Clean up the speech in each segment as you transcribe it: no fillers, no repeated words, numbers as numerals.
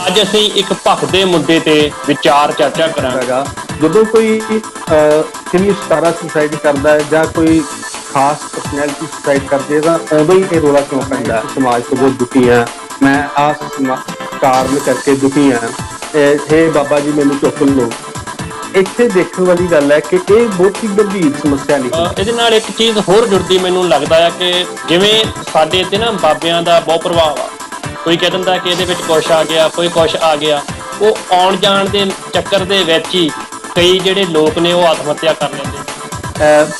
ਅੱਜ ਅਸੀਂ ਇੱਕ ਭਖਦੇ ਮੁੱਦੇ ਤੇ ਵਿਚਾਰ ਚਰਚਾ ਕਰਾਂਗੇ। ਜਦੋਂ ਕੋਈ ਫਿਲਮੀ ਸਤਾਰਾ ਸੁਸਾਈਡ ਕਰਦਾ ਹੈ ਜਾਂ ਕੋਈ ਖਾਸ ਪਰਸਨੈਲਿਟੀ ਸੁਸਾਈਡ ਕਰਦੀ ਹੈ ਤਾਂ ਉਦੋਂ ਹੀ ਇਹ ਰੌਲਾ ਕਿਉਂ ਪੈਂਦਾ? ਸਮਾਜ ਤੋਂ ਬਹੁਤ ਦੁਖੀ ਹਾਂ ਮੈਂ, ਆਸ ਕਾਰਨ ਕਰਕੇ ਦੁਖੀ ਹਾਂ, ਇਹ ਬਾਬਾ ਜੀ ਮੈਨੂੰ ਚੁੱਕ ਲਓ। ਇੱਥੇ ਦੇਖਣ ਵਾਲੀ ਗੱਲ ਹੈ ਕਿ ਇਹ ਬਹੁਤ ਹੀ ਗੰਭੀਰ ਸਮੱਸਿਆ ਨਹੀਂ। ਇਹਦੇ ਨਾਲ ਇੱਕ ਚੀਜ਼ ਹੋਰ ਜੁੜਦੀ ਮੈਨੂੰ ਲੱਗਦਾ ਹੈ ਕਿ ਜਿਵੇਂ ਸਾਡੇ ਇੱਥੇ ਨਾ ਬਾਬਿਆਂ ਦਾ ਬਹੁਤ ਪ੍ਰਭਾਵ ਆ। ਕੋਈ ਕਹਿ ਦਿੰਦਾ ਕਿ ਇਹਦੇ ਵਿੱਚ ਕੁਛ ਆ ਗਿਆ, ਕੋਈ ਕੁਛ ਆ ਗਿਆ। ਉਹ ਆਉਣ ਜਾਣ ਦੇ ਚੱਕਰ ਦੇ ਵਿੱਚ ਹੀ ਕਈ ਜਿਹੜੇ ਲੋਕ ਨੇ ਉਹ ਆਤਮ ਹੱਤਿਆ ਕਰ ਲੈਂਦੇ।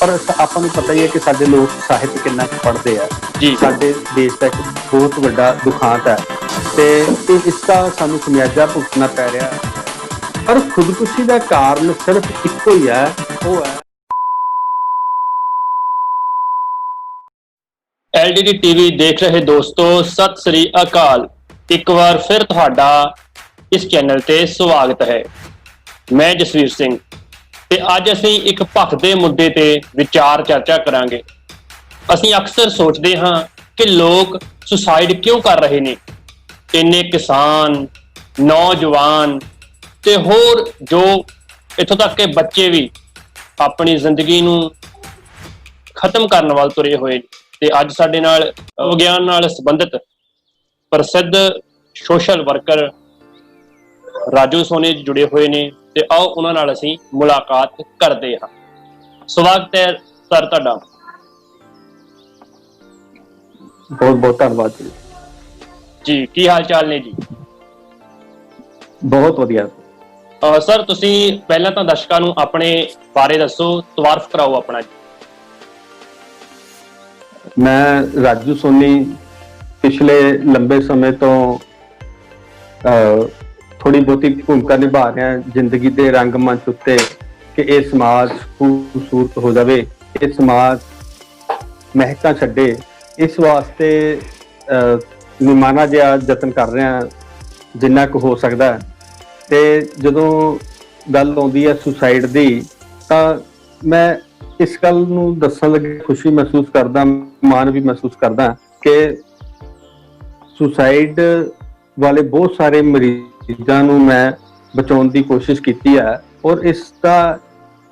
ਪਰ ਆਪਾਂ ਨੂੰ ਪਤਾ ਹੀ ਹੈ ਕਿ ਸਾਡੇ ਲੋਕ ਸਾਹਿਤ ਕਿੰਨਾ ਕੁ ਪੜ੍ਹਦੇ ਆ ਜੀ। ਸਾਡੇ ਦੇਸ਼ ਦਾ ਇੱਕ ਬਹੁਤ ਵੱਡਾ ਦੁਖਾਂਤ ਹੈ ਤੇ ਇਸ ਦਾ ਸਾਨੂੰ ਖਮਿਆਜਾ ਭੁਗਤਣਾ ਪੈ ਰਿਹਾ। ਪਰ ਖੁਦਕੁਸ਼ੀ ਦਾ ਕਾਰਨ ਸਿਰਫ ਇੱਕੋ ਹੀ ਹੈ, ਉਹ ਹੈ LDD TV ਦੇਖ ਰਹੇ ਦੋਸਤੋ, ਸਤਿ ਸ੍ਰੀ ਅਕਾਲ। ਇੱਕ ਵਾਰ ਫਿਰ ਤੁਹਾਡਾ ਇਸ ਚੈਨਲ ਤੇ ਸਵਾਗਤ ਹੈ। ਮੈਂ ਜਸਵੀਰ ਸਿੰਘ ਤੇ ਅੱਜ ਅਸੀਂ ਇੱਕ ਭਖਦੇ ਮੁੱਦੇ ਤੇ ਵਿਚਾਰ ਚਰਚਾ ਕਰਾਂਗੇ। ਅਸੀਂ ਅਕਸਰ ਸੋਚਦੇ ਹਾਂ ਕਿ ਲੋਕ ਸੁਸਾਈਡ ਕਿਉਂ ਕਰ ਰਹੇ ਨੇ। ਇੰਨੇ ਕਿਸਾਨ, ਨੌਜਵਾਨ ਤੇ ਹੋਰ ਜੋ ਇੱਥੋਂ ਤੱਕ ਕਿ ਬੱਚੇ ਵੀ ਆਪਣੀ ਜ਼ਿੰਦਗੀ ਨੂੰ ਖਤਮ ਕਰਨ ਵੱਲ ਤੁਰੇ ਹੋਏ ਨੇ। ਤੇ ਅੱਜ ਸਾਡੇ ਨਾਲ ਵਿਗਿਆਨ ਨਾਲ ਸੰਬੰਧਿਤ ਪ੍ਰਸਿੱਧ ਸੋਸ਼ਲ ਵਰਕਰ ਰਾਜੂ ਸੋਨੀ ਜੁੜੇ ਹੋਏ ਨੇ ਤੇ ਆਓ ਉਹਨਾਂ ਨਾਲ ਅਸੀਂ ਮੁਲਾਕਾਤ ਕਰਦੇ ਹਾਂ। ਸਵਾਗਤ ਹੈ ਸਰ ਤੁਹਾਡਾ। ਬਹੁਤ ਬਹੁਤ ਧੰਨਵਾਦ ਜੀ। ਕੀ ਹਾਲ ਚਾਲ ਨੇ ਜੀ? ਬਹੁਤ ਵਧੀਆ ਸਰ, ਤੁਸੀਂ ਪਹਿਲਾਂ ਤਾਂ ਦਰਸ਼ਕਾਂ ਨੂੰ ਆਪਣੇ ਬਾਰੇ ਦੱਸੋ, ਤਵਾਰਫ ਕਰਾਓ ਆਪਣਾ ਜੀ। ਮੈਂ ਰਾਜੂ ਸੋਨੀ ਪਿਛਲੇ ਲੰਬੇ ਸਮੇਂ ਤੋਂ ਥੋੜੀ ਬਹੁਤੀ ਭੂਮਿਕਾ ਨਿਭਾ ਰਿਹਾ ਜ਼ਿੰਦਗੀ ਦੇ ਰੰਗਮੰਚ ਉੱਤੇ ਕਿ ਇਹ ਸਮਾਜ ਖੂਬਸੂਰਤ ਹੋ ਜਾਵੇ, ਇਹ ਸਮਾਜ ਮਹਿਕਾਂ ਛੱਡੇ। ਇਸ ਵਾਸਤੇ ਨਿਮਾਣਾ ਜਿਹਾ ਯਤਨ ਕਰ ਰਿਹਾ ਜਿੰਨਾ ਕੁ ਹੋ ਸਕਦਾ। ਤੇ ਜਦੋਂ ਗੱਲ ਆਉਂਦੀ ਹੈ ਸੁਸਾਈਡ ਦੀ ਤਾਂ ਮੈਂ ਇਸ ਗੱਲ ਨੂੰ ਦੱਸਣ ਲੱਗੇ ਖੁਸ਼ੀ ਮਹਿਸੂਸ ਕਰਦਾ, ਮਾਣ ਵੀ ਮਹਿਸੂਸ ਕਰਦਾ ਕਿ ਸੁਸਾਈਡ ਵਾਲੇ ਬਹੁਤ ਸਾਰੇ ਮਰੀਜ਼ਾਂ ਨੂੰ ਮੈਂ ਬਚਾਉਣ ਦੀ ਕੋਸ਼ਿਸ਼ ਕੀਤੀ ਹੈ। ਔਰ ਇਸ ਦਾ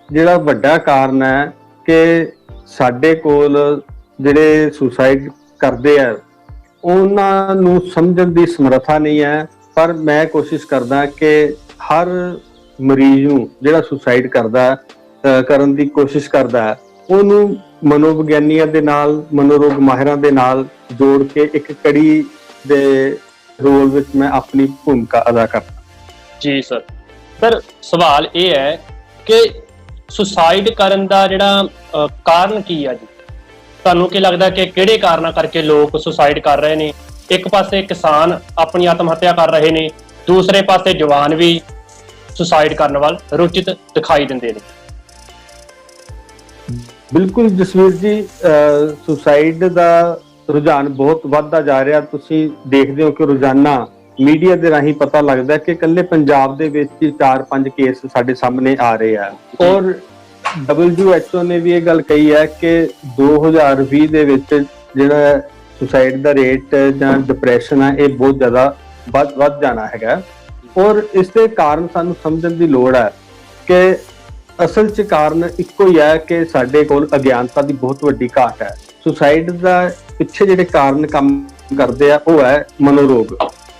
ਜਿਹੜਾ ਵੱਡਾ ਕਾਰਨ ਹੈ ਕਿ ਸਾਡੇ ਕੋਲ ਜਿਹੜੇ ਸੁਸਾਈਡ ਕਰਦੇ ਆ ਉਹਨਾਂ ਨੂੰ ਸਮਝਣ ਦੀ ਸਮਰੱਥਾ ਨਹੀਂ ਹੈ। ਪਰ ਮੈਂ ਕੋਸ਼ਿਸ਼ ਕਰਦਾ ਕਿ ਹਰ ਮਰੀਜ਼ ਨੂੰ ਜਿਹੜਾ ਸੁਸਾਈਡ ਕਰਨ ਦੀ ਕੋਸ਼ਿਸ਼ ਕਰਦਾ ਉਹਨੂੰ ਮਨੋਵਿਗਿਆਨੀਆਂ ਦੇ ਨਾਲ, ਮਨੋਰੋਗ ਮਾਹਿਰਾਂ ਦੇ ਨਾਲ ਜੋੜ ਕੇ ਇੱਕ ਕੜੀ ਦੇ ਰੋਲ ਵਿੱਚ ਮੈਂ ਆਪਣੀ ਭੂਮਿਕਾ ਅਦਾ ਕਰਦਾ। ਜੀ ਸਰ, ਸਵਾਲ ਇਹ ਹੈ ਕਿ ਸੁਸਾਈਡ ਕਰਨ ਦਾ ਜਿਹੜਾ ਕਾਰਨ ਕੀ ਆ ਜੀ? ਤੁਹਾਨੂੰ ਕੀ ਲੱਗਦਾ ਕਿ ਕਿਹੜੇ ਕਾਰਨਾਂ ਕਰਕੇ ਲੋਕ ਸੁਸਾਈਡ ਕਰ ਰਹੇ ਨੇ? ਇੱਕ ਪਾਸੇ ਕਿਸਾਨ ਆਪਣੀ ਆਤਮ ਹੱਤਿਆ ਕਰ ਰਹੇ ਨੇ, ਦੂਸਰੇ ਪਾਸੇ ਜਵਾਨ ਵੀ ਸੁਸਾਈਡ ਕਰਨ ਵੱਲ ਰੁਚਿਤ ਦਿਖਾਈ ਦਿੰਦੇ ਨੇ। ਬਿਲਕੁਲ ਜਸਵੀਰ ਜੀ, ਸੁਸਾਈਡ ਦਾ ਰੁਝਾਨ ਬਹੁਤ ਵੱਧਦਾ ਜਾ ਰਿਹਾ। ਤੁਸੀਂ ਦੇਖਦੇ ਹੋ ਕਿ ਰੋਜ਼ਾਨਾ ਮੀਡੀਆ ਦੇ ਰਾਹੀਂ ਪਤਾ ਲੱਗਦਾ ਕਿ ਇਕੱਲੇ ਪੰਜਾਬ ਦੇ ਵਿੱਚ ਹੀ 4-5 ਕੇਸ ਸਾਡੇ ਸਾਹਮਣੇ ਆ ਰਹੇ ਆ। ਔਰ WHO ਨੇ ਵੀ ਇਹ ਗੱਲ ਕਹੀ ਹੈ ਕਿ 2020 ਦੇ ਵਿੱਚ ਜਿਹੜਾ ਸੁਸਾਈਡ ਦਾ ਰੇਟ ਜਾਂ ਡਿਪਰੈਸ਼ਨ ਹੈ ਇਹ ਬਹੁਤ ਜ਼ਿਆਦਾ ਵੱਧ ਜਾਣਾ ਹੈਗਾ। ਔਰ ਇਸ ਦੇ ਕਾਰਨ ਸਾਨੂੰ ਸਮਝਣ ਦੀ ਲੋੜ ਹੈ ਕਿ ਅਸਲ 'ਚ ਕਾਰਨ ਇੱਕੋ ਹੀ ਹੈ ਕਿ ਸਾਡੇ ਕੋਲ ਅਗਿਆਨਤਾ ਦੀ ਬਹੁਤ ਵੱਡੀ ਘਾਟ ਹੈ। ਸੁਸਾਈਡ ਦਾ ਪਿੱਛੇ ਜਿਹੜੇ ਕਾਰਨ ਕੰਮ ਕਰਦੇ ਆ ਉਹ ਹੈ ਮਨੋਰੋਗ।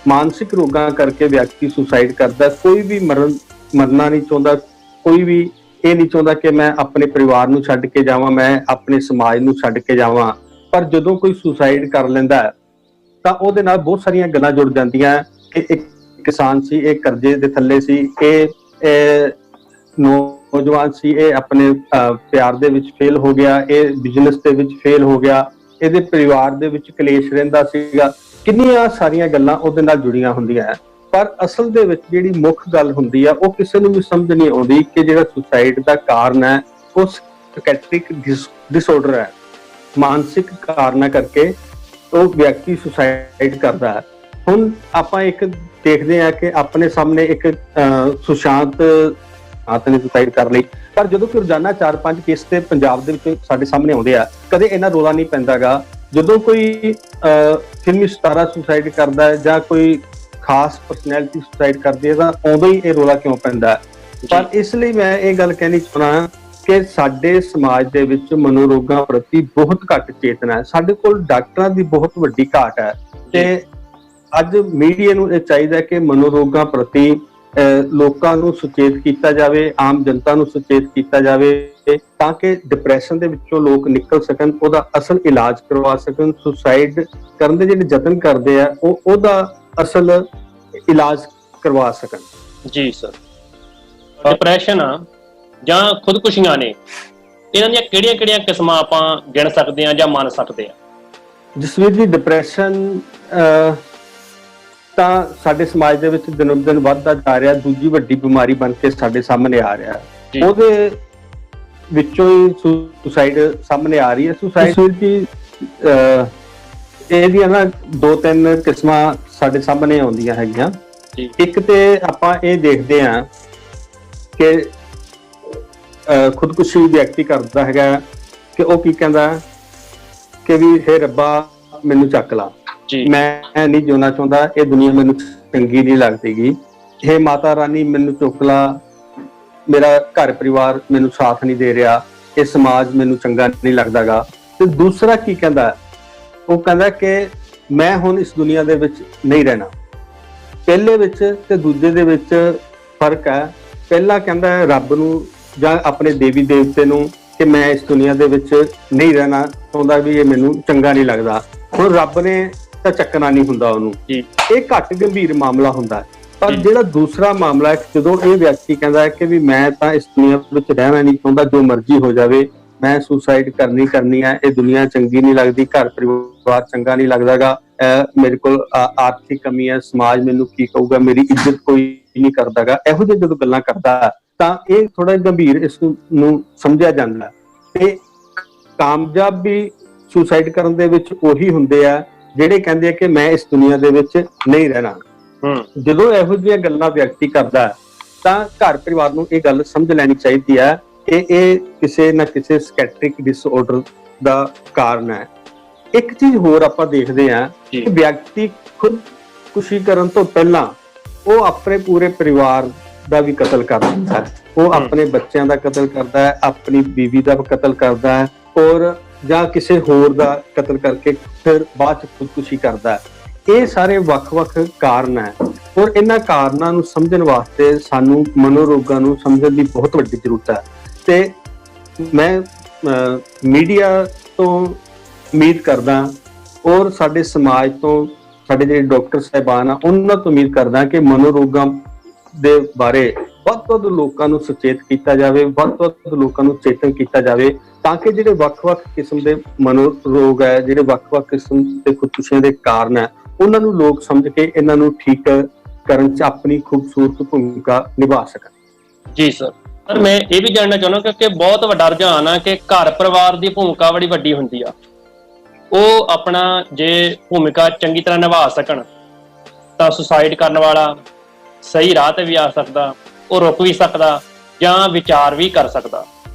ਮਾਨਸਿਕ ਰੋਗਾਂ ਕਰਕੇ ਵਿਅਕਤੀ ਸੁਸਾਈਡ ਕਰਦਾ। ਕੋਈ ਵੀ ਮਰਨਾ ਨਹੀਂ ਚਾਹੁੰਦਾ, ਕੋਈ ਵੀ ਇਹ ਨਹੀਂ ਚਾਹੁੰਦਾ ਕਿ ਮੈਂ ਆਪਣੇ ਪਰਿਵਾਰ ਨੂੰ ਛੱਡ ਕੇ ਜਾਵਾਂ, ਮੈਂ ਆਪਣੇ ਸਮਾਜ ਨੂੰ ਛੱਡ ਕੇ ਜਾਵਾਂ। ਪਰ ਜਦੋਂ ਕੋਈ ਸੁਸਾਈਡ ਕਰ ਲੈਂਦਾ ਤਾਂ ਉਹਦੇ ਨਾਲ ਬਹੁਤ ਸਾਰੀਆਂ ਗੱਲਾਂ ਜੁੜ ਜਾਂਦੀਆਂ ਕਿ ਇੱਕ ਕਿਸਾਨ ਸੀ, ਇਹ ਕਰਜ਼ੇ ਦੇ ਥੱਲੇ ਸੀ, ਇਹ ਨੌਜਵਾਨ ਸੀ, ਇਹ ਆਪਣੇ ਪਿਆਰ ਦੇ ਵਿੱਚ ਫੇਲ ਹੋ ਗਿਆ, ਇਹ ਬਿਜ਼ਨਸ ਦੇ ਵਿੱਚ ਫੇਲ ਹੋ ਗਿਆ, ਇਹਦੇ ਪਰਿਵਾਰ ਦੇ ਵਿੱਚ ਕਲੇਸ਼ ਰਹਿੰਦਾ ਸੀਗਾ। ਕਿੰਨੀਆਂ ਸਾਰੀਆਂ ਗੱਲਾਂ ਉਹਦੇ ਨਾਲ ਜੁੜੀਆਂ ਹੁੰਦੀਆਂ। ਪਰ ਅਸਲ ਦੇ ਵਿੱਚ ਜਿਹੜੀ ਮੁੱਖ ਗੱਲ ਹੁੰਦੀ ਆ ਉਹ ਕਿਸੇ ਨੂੰ ਵੀ ਸਮਝ ਨਹੀਂ ਆਉਂਦੀ ਕਿ ਜਿਹੜਾ ਸੁਸਾਈਡ ਦਾ ਕਾਰਨ ਹੈ ਉਹ ਸਾਈਕੈਟ੍ਰਿਕ ਡਿਸਆਰਡਰ ਹੈ। ਮਾਨਸਿਕ ਕਾਰਨਾਂ ਕਰਕੇ ਉਹ ਵਿਅਕਤੀ ਸੁਸਾਈਡ ਕਰਦਾ ਹੈ। ਹੁਣ ਆਪਾਂ ਇੱਕ ਦੇਖਦੇ ਹਾਂ ਕਿ ਆਪਣੇ ਸਾਹਮਣੇ ਇੱਕ ਸੁਸ਼ਾਂਤ ਨੇ ਸੁਸਾਈਡ ਕਰ ਲਈ। ਪਰ ਜਦੋਂ ਕਿ ਰੋਜ਼ਾਨਾ 4-5 ਕੇਸ ਤੇ ਪੰਜਾਬ ਦੇ ਵਿੱਚ ਸਾਡੇ ਸਾਹਮਣੇ ਆਉਂਦੇ ਆ, ਕਦੇ ਇਹਨਾਂ ਰੌਲਾ ਨਹੀਂ ਪੈਂਦਾਗਾ। ਜਦੋਂ ਕੋਈ ਫਿਲਮੀ ਸਤਾਰਾ ਸੁਸਾਈਡ ਕਰਦਾ ਹੈ ਜਾਂ ਕੋਈ ਖਾਸ ਪਰਸਨੈਲਿਟੀ ਸੁਸਾਈਡ ਕਰਦੀ ਹੈ ਤਾਂ ਉਦੋਂ ਹੀ ਇਹ ਰੋਲਾ ਕਿਉਂ ਪੈਂਦਾ ਹੈ। ਪਰ ਇਸ ਲਈ ਮੈਂ ਇਹ ਗੱਲ ਕਹਿਣੀ ਚਾਹੁੰਦਾ ਕਿ ਸਾਡੇ ਸਮਾਜ ਦੇ ਵਿੱਚ ਮਨੋਰੋਗਾਂ ਪ੍ਰਤੀ ਬਹੁਤ ਘੱਟ ਚੇਤਨਾ ਹੈ। ਸਾਡੇ ਕੋਲ ਡਾਕਟਰਾਂ ਦੀ ਬਹੁਤ ਵੱਡੀ ਘਾਟ ਹੈ ਤੇ ਅੱਜ ਮੀਡੀਆ ਨੂੰ ਇਹ ਚਾਹੀਦਾ ਕਿ ਮਨੋਰੋਗਾਂ ਪ੍ਰਤੀ ਲੋਕਾਂ ਨੂੰ ਸੁਚੇਤ ਕੀਤਾ ਜਾਵੇ, ਆਮ ਜਨਤਾ ਨੂੰ ਸੁਚੇਤ ਕੀਤਾ ਜਾਵੇ ਤਾਂ ਕਿ ਡਿਪਰੈਸ਼ਨ ਦੇ ਵਿੱਚੋਂ ਲੋਕ ਨਿਕਲ ਸਕਣ, ਉਹਦਾ ਅਸਲ ਇਲਾਜ ਕਰਵਾ ਸਕਣ। ਸੁਸਾਈਡ ਕਰਨ ਦੇ ਜਿਹੜੇ ਯਤਨ ਕਰਦੇ ਆ ਉਹਦਾ ਅਸਲ ਇਲਾਜ ਕਰਵਾ ਸਕਣ। ਜੀ ਸਰ, ਡਿਪਰੈਸ਼ਨ ਜਾਂ ਖੁਦਕੁਸ਼ੀਆਂ ਨੇ, ਇਹਨਾਂ ਦੀਆਂ ਕਿਹੜੀਆਂ-ਕਿਹੜੀਆਂ ਕਿਸਮਾਂ ਆਪਾਂ ਗਿਣ ਸਕਦੇ ਹਾਂ ਜਾਂ ਮੰਨ ਸਕਦੇ ਹਾਂ? ਜਸਵੀਰ ਜੀ, ਡਿਪਰੈਸ਼ਨ ਤਾਂ ਸਾਡੇ ਸਮਾਜ ਦੇ ਵਿੱਚ ਦਿਨੋਂ ਦਿਨ ਵੱਧਦਾ ਜਾ ਰਿਹਾ, ਦੂਜੀ ਵੱਡੀ ਬਿਮਾਰੀ ਬਣ ਕੇ ਸਾਡੇ ਸਾਹਮਣੇ ਆ ਰਿਹਾ। ਉਹਦੇ ਵਿੱਚੋਂ ਹੀ ਸੁਸਾਈਡ ਸਾਹਮਣੇ ਆ ਰਹੀ ਹੈ। ਸੁਸਾਈਡ ਦੀ ਇਹਦੀਆਂ ਨਾ 2-3 ਕਿਸਮਾਂ ਸਾਡੇ ਸਾਹਮਣੇ ਆਉਂਦੀਆਂ ਹੈਗੀਆਂ। ਇੱਕ ਤੇ ਆਪਾਂ ਇਹ ਦੇਖਦੇ ਹਾਂ ਕਿ ਖੁਦਕੁਸ਼ੀ ਵਿਅਕਤੀ ਕਰਦਾ ਹੈਗਾ ਕਿ ਉਹ ਕੀ ਕਹਿੰਦਾ ਕਿ ਵੀ ਹੇ ਰੱਬਾ ਮੈਨੂੰ ਚੱਕ ਲਾ, ਮੈਂ ਨਹੀਂ ਜਿਉਣਾ ਚਾਹੁੰਦਾ, ਇਹ ਦੁਨੀਆ ਮੈਨੂੰ ਚੰਗੀ ਨਹੀਂ ਲੱਗਦੀਗੀ, ਹੇ ਮਾਤਾ ਰਾਣੀ ਮੈਨੂੰ ਚੁੱਕ ਲਾ, ਮੇਰਾ ਘਰ ਪਰਿਵਾਰ ਮੈਨੂੰ ਸਾਥ ਨਹੀਂ ਦੇ ਰਿਹਾ, ਇਹ ਸਮਾਜ ਮੈਨੂੰ ਚੰਗਾ ਨਹੀਂ ਲੱਗਦਾਗਾ। ਤੇ ਦੂਸਰਾ ਕੀ ਕਹਿੰਦਾ, ਉਹ ਕਹਿੰਦਾ ਕਿ ਮੈਂ ਹੁਣ ਇਸ ਦੁਨੀਆ ਦੇ ਵਿੱਚ ਨਹੀਂ ਰਹਿਣਾ। ਪਹਿਲੇ ਵਿੱਚ ਤੇ ਦੂਜੇ ਦੇ ਵਿੱਚ ਫਰਕ ਹੈ। ਪਹਿਲਾ ਕਹਿੰਦਾ ਹੈ ਰੱਬ ਨੂੰ ਜਾਂ ਆਪਣੇ ਦੇਵੀ ਦੇਵਤੇ ਨੂੰ ਕਿ ਮੈਂ ਇਸ ਦੁਨੀਆ ਦੇ ਵਿੱਚ ਨਹੀਂ ਰਹਿਣਾ ਚਾਹੁੰਦਾ, ਵੀ ਇਹ ਮੈਨੂੰ ਚੰਗਾ ਨਹੀਂ ਲੱਗਦਾ। ਹੁਣ ਰੱਬ ਨੇ ਤਾਂ ਚੱਕਣਾ ਨਹੀਂ ਹੁੰਦਾ ਉਹਨੂੰ, ਇਹ ਘੱਟ ਗੰਭੀਰ ਮਾਮਲਾ ਹੁੰਦਾ। ਪਰ ਜਿਹੜਾ ਦੂਸਰਾ ਮਾਮਲਾ ਹੈ, ਜਦੋਂ ਇਹ ਵਿਅਕਤੀ ਕਹਿੰਦਾ ਹੈ ਕਿ ਵੀ ਮੈਂ ਤਾਂ ਇਸ ਦੁਨੀਆ ਵਿੱਚ ਰਹਿਣਾ ਨਹੀਂ ਚਾਹੁੰਦਾ, ਜੋ ਮਰਜ਼ੀ ਹੋ ਜਾਵੇ, ਮੈਂ ਸੁਸਾਈਡ ਕਰਨੀ ਹੈ, ਇਹ ਦੁਨੀਆ ਚੰਗੀ ਨਹੀਂ ਲੱਗਦੀ, ਘਰ ਪਰਿਵਾਰ ਚੰਗਾ ਨਹੀਂ ਲੱਗਦਾਗਾ, ਮੇਰੇ ਕੋਲ ਆਰਥਿਕ ਕਮੀ ਹੈ, ਸਮਾਜ ਮੈਨੂੰ ਕੀ ਕਹੂਗਾ, ਮੇਰੀ ਇੱਜ਼ਤ ਕੋਈ ਨਹੀਂ ਕਰਦਾਗਾ, ਇਹੋ ਜਿਹੀ ਜਦੋਂ ਗੱਲਾਂ ਕਰਦਾ ਤਾਂ ਇਹ ਥੋੜਾ ਗੰਭੀਰ ਇਸ ਨੂੰ ਸਮਝਿਆ ਜਾਂਦਾ। ਤੇ ਕਾਮਯਾਬ ਵੀ ਸੁਸਾਈਡ ਕਰਨ ਦੇ ਵਿੱਚ ਉਹੀ ਹੁੰਦੇ ਆ ਜਿਹੜੇ ਕਹਿੰਦੇ ਆ ਕਿ ਮੈਂ ਇਸ ਦੁਨੀਆ ਦੇ ਵਿੱਚ ਨਹੀਂ ਰਹਿਣਾ। ਜਦੋਂ ਇਹੋ ਜਿਹੀਆਂ ਗੱਲਾਂ ਵਿਅਕਤੀ ਕਰਦਾ ਤਾਂ ਘਰ ਪਰਿਵਾਰ ਨੂੰ ਇਹ ਗੱਲ ਸਮਝ ਲੈਣੀ ਚਾਹੀਦੀ ਹੈ ਕਿ ਇਹ ਕਿਸੇ ਨਾ ਕਿਸੇ ਸਾਈਕੈਟ੍ਰਿਕ ਡਿਸਆਰਡਰ ਦਾ ਕਾਰਨ ਹੈ। ਇੱਕ ਚੀਜ਼ ਹੋਰ ਆਪਾਂ ਦੇਖਦੇ ਹਾਂ ਕਿ ਵਿਅਕਤੀ ਖੁਦਕੁਸ਼ੀ ਕਰਨ ਤੋਂ ਪਹਿਲਾਂ ਉਹ ਆਪਣੇ ਪੂਰੇ ਪਰਿਵਾਰ ਦਾ ਵੀ ਕਤਲ ਕਰ ਦਿੰਦਾ ਹੈ। ਉਹ ਆਪਣੇ ਬੱਚਿਆਂ ਦਾ ਕਤਲ ਕਰਦਾ ਹੈ, ਆਪਣੀ ਬੀਵੀ ਦਾ ਕਤਲ ਕਰਦਾ ਹੈ, ਔਰ ਜਾਂ ਕਿਸੇ ਹੋਰ ਦਾ ਕਤਲ ਕਰਕੇ ਫਿਰ ਬਾਅਦ ਚ ਖੁਦਕੁਸ਼ੀ ਕਰਦਾ ਹੈ। ਇਹ ਸਾਰੇ ਵੱਖ-ਵੱਖ ਕਾਰਨ ਹੈ ਔਰ ਇਹਨਾਂ ਕਾਰਨਾਂ ਨੂੰ ਸਮਝਣ ਵਾਸਤੇ ਸਾਨੂੰ ਮਨੋਰੋਗਾਂ ਨੂੰ ਸਮਝਣ ਦੀ ਬਹੁਤ ਵੱਡੀ ਜ਼ਰੂਰਤ ਹੈ। ਤੇ ਮੈਂ ਮੀਡੀਆ ਤੋਂ ਉਮੀਦ ਕਰਦਾ ਔਰ ਸਾਡੇ ਸਮਾਜ ਤੋਂ, ਸਾਡੇ ਜਿਹੜੇ ਡਾਕਟਰ ਸਾਹਿਬਾਨ ਆ, ਉਹਨਾਂ ਤੋਂ ਉਮੀਦ ਕਰਦਾ ਕਿ ਮਨੋਰੋਗਾਂ ਦੇ ਬਾਰੇ ਵੱਧ ਤੋਂ ਵੱਧ ਲੋਕਾਂ ਨੂੰ ਸੁਚੇਤ ਕੀਤਾ ਜਾਵੇ, ਵੱਧ ਤੋਂ ਵੱਧ ਲੋਕਾਂ ਨੂੰ ਚੇਤਨ ਕੀਤਾ ਜਾਵੇ ਤਾਂ ਕਿ ਜਿਹੜੇ ਵੱਖ-ਵੱਖ ਕਿਸਮ ਦੇ ਮਨੋਰੋਗ ਹੈ, ਜਿਹੜੇ ਵੱਖ-ਵੱਖ ਕਿਸਮ ਦੇ ਖੁਦਕੁਸ਼ੀਆਂ ਦੇ ਕਾਰਨ ਹੈ, ਉਹਨਾਂ ਨੂੰ ਲੋਕ ਸਮਝ ਕੇ ਇਹਨਾਂ ਨੂੰ ਠੀਕ ਕਰਨ 'ਚ ਆਪਣੀ ਖੂਬਸੂਰਤ ਭੂਮਿਕਾ ਨਿਭਾ ਸਕਣ। ਜੀ ਸਰ, ਪਰ ਮੈਂ ਇਹ ਵੀ ਜਾਣਨਾ ਚਾਹੁੰਦਾ ਕਿ ਬਹੁਤ ਵੱਡਾ ਰੁਝਾਨ ਆ ਕਿ ਘਰ ਪਰਿਵਾਰ ਦੀ ਭੂਮਿਕਾ ਬੜੀ ਵੱਡੀ ਹੁੰਦੀ ਆ। ਉਹ ਆਪਣਾ ਜੇ ਭੂਮਿਕਾ ਚੰਗੀ ਤਰ੍ਹਾਂ ਨਿਭਾ ਸਕਣ ਤਾਂ ਸੁਸਾਈਡ ਕਰਨ ਵਾਲਾ ਸਹੀ ਰਾਹ ਤੇ ਵੀ ਆ ਸਕਦਾ, ਉਹ ਰੁਕ ਵੀ ਸਕਦਾ ਜਾਂ ਵਿਚਾਰ ਵੀ ਕਰ ਸਕਦਾ।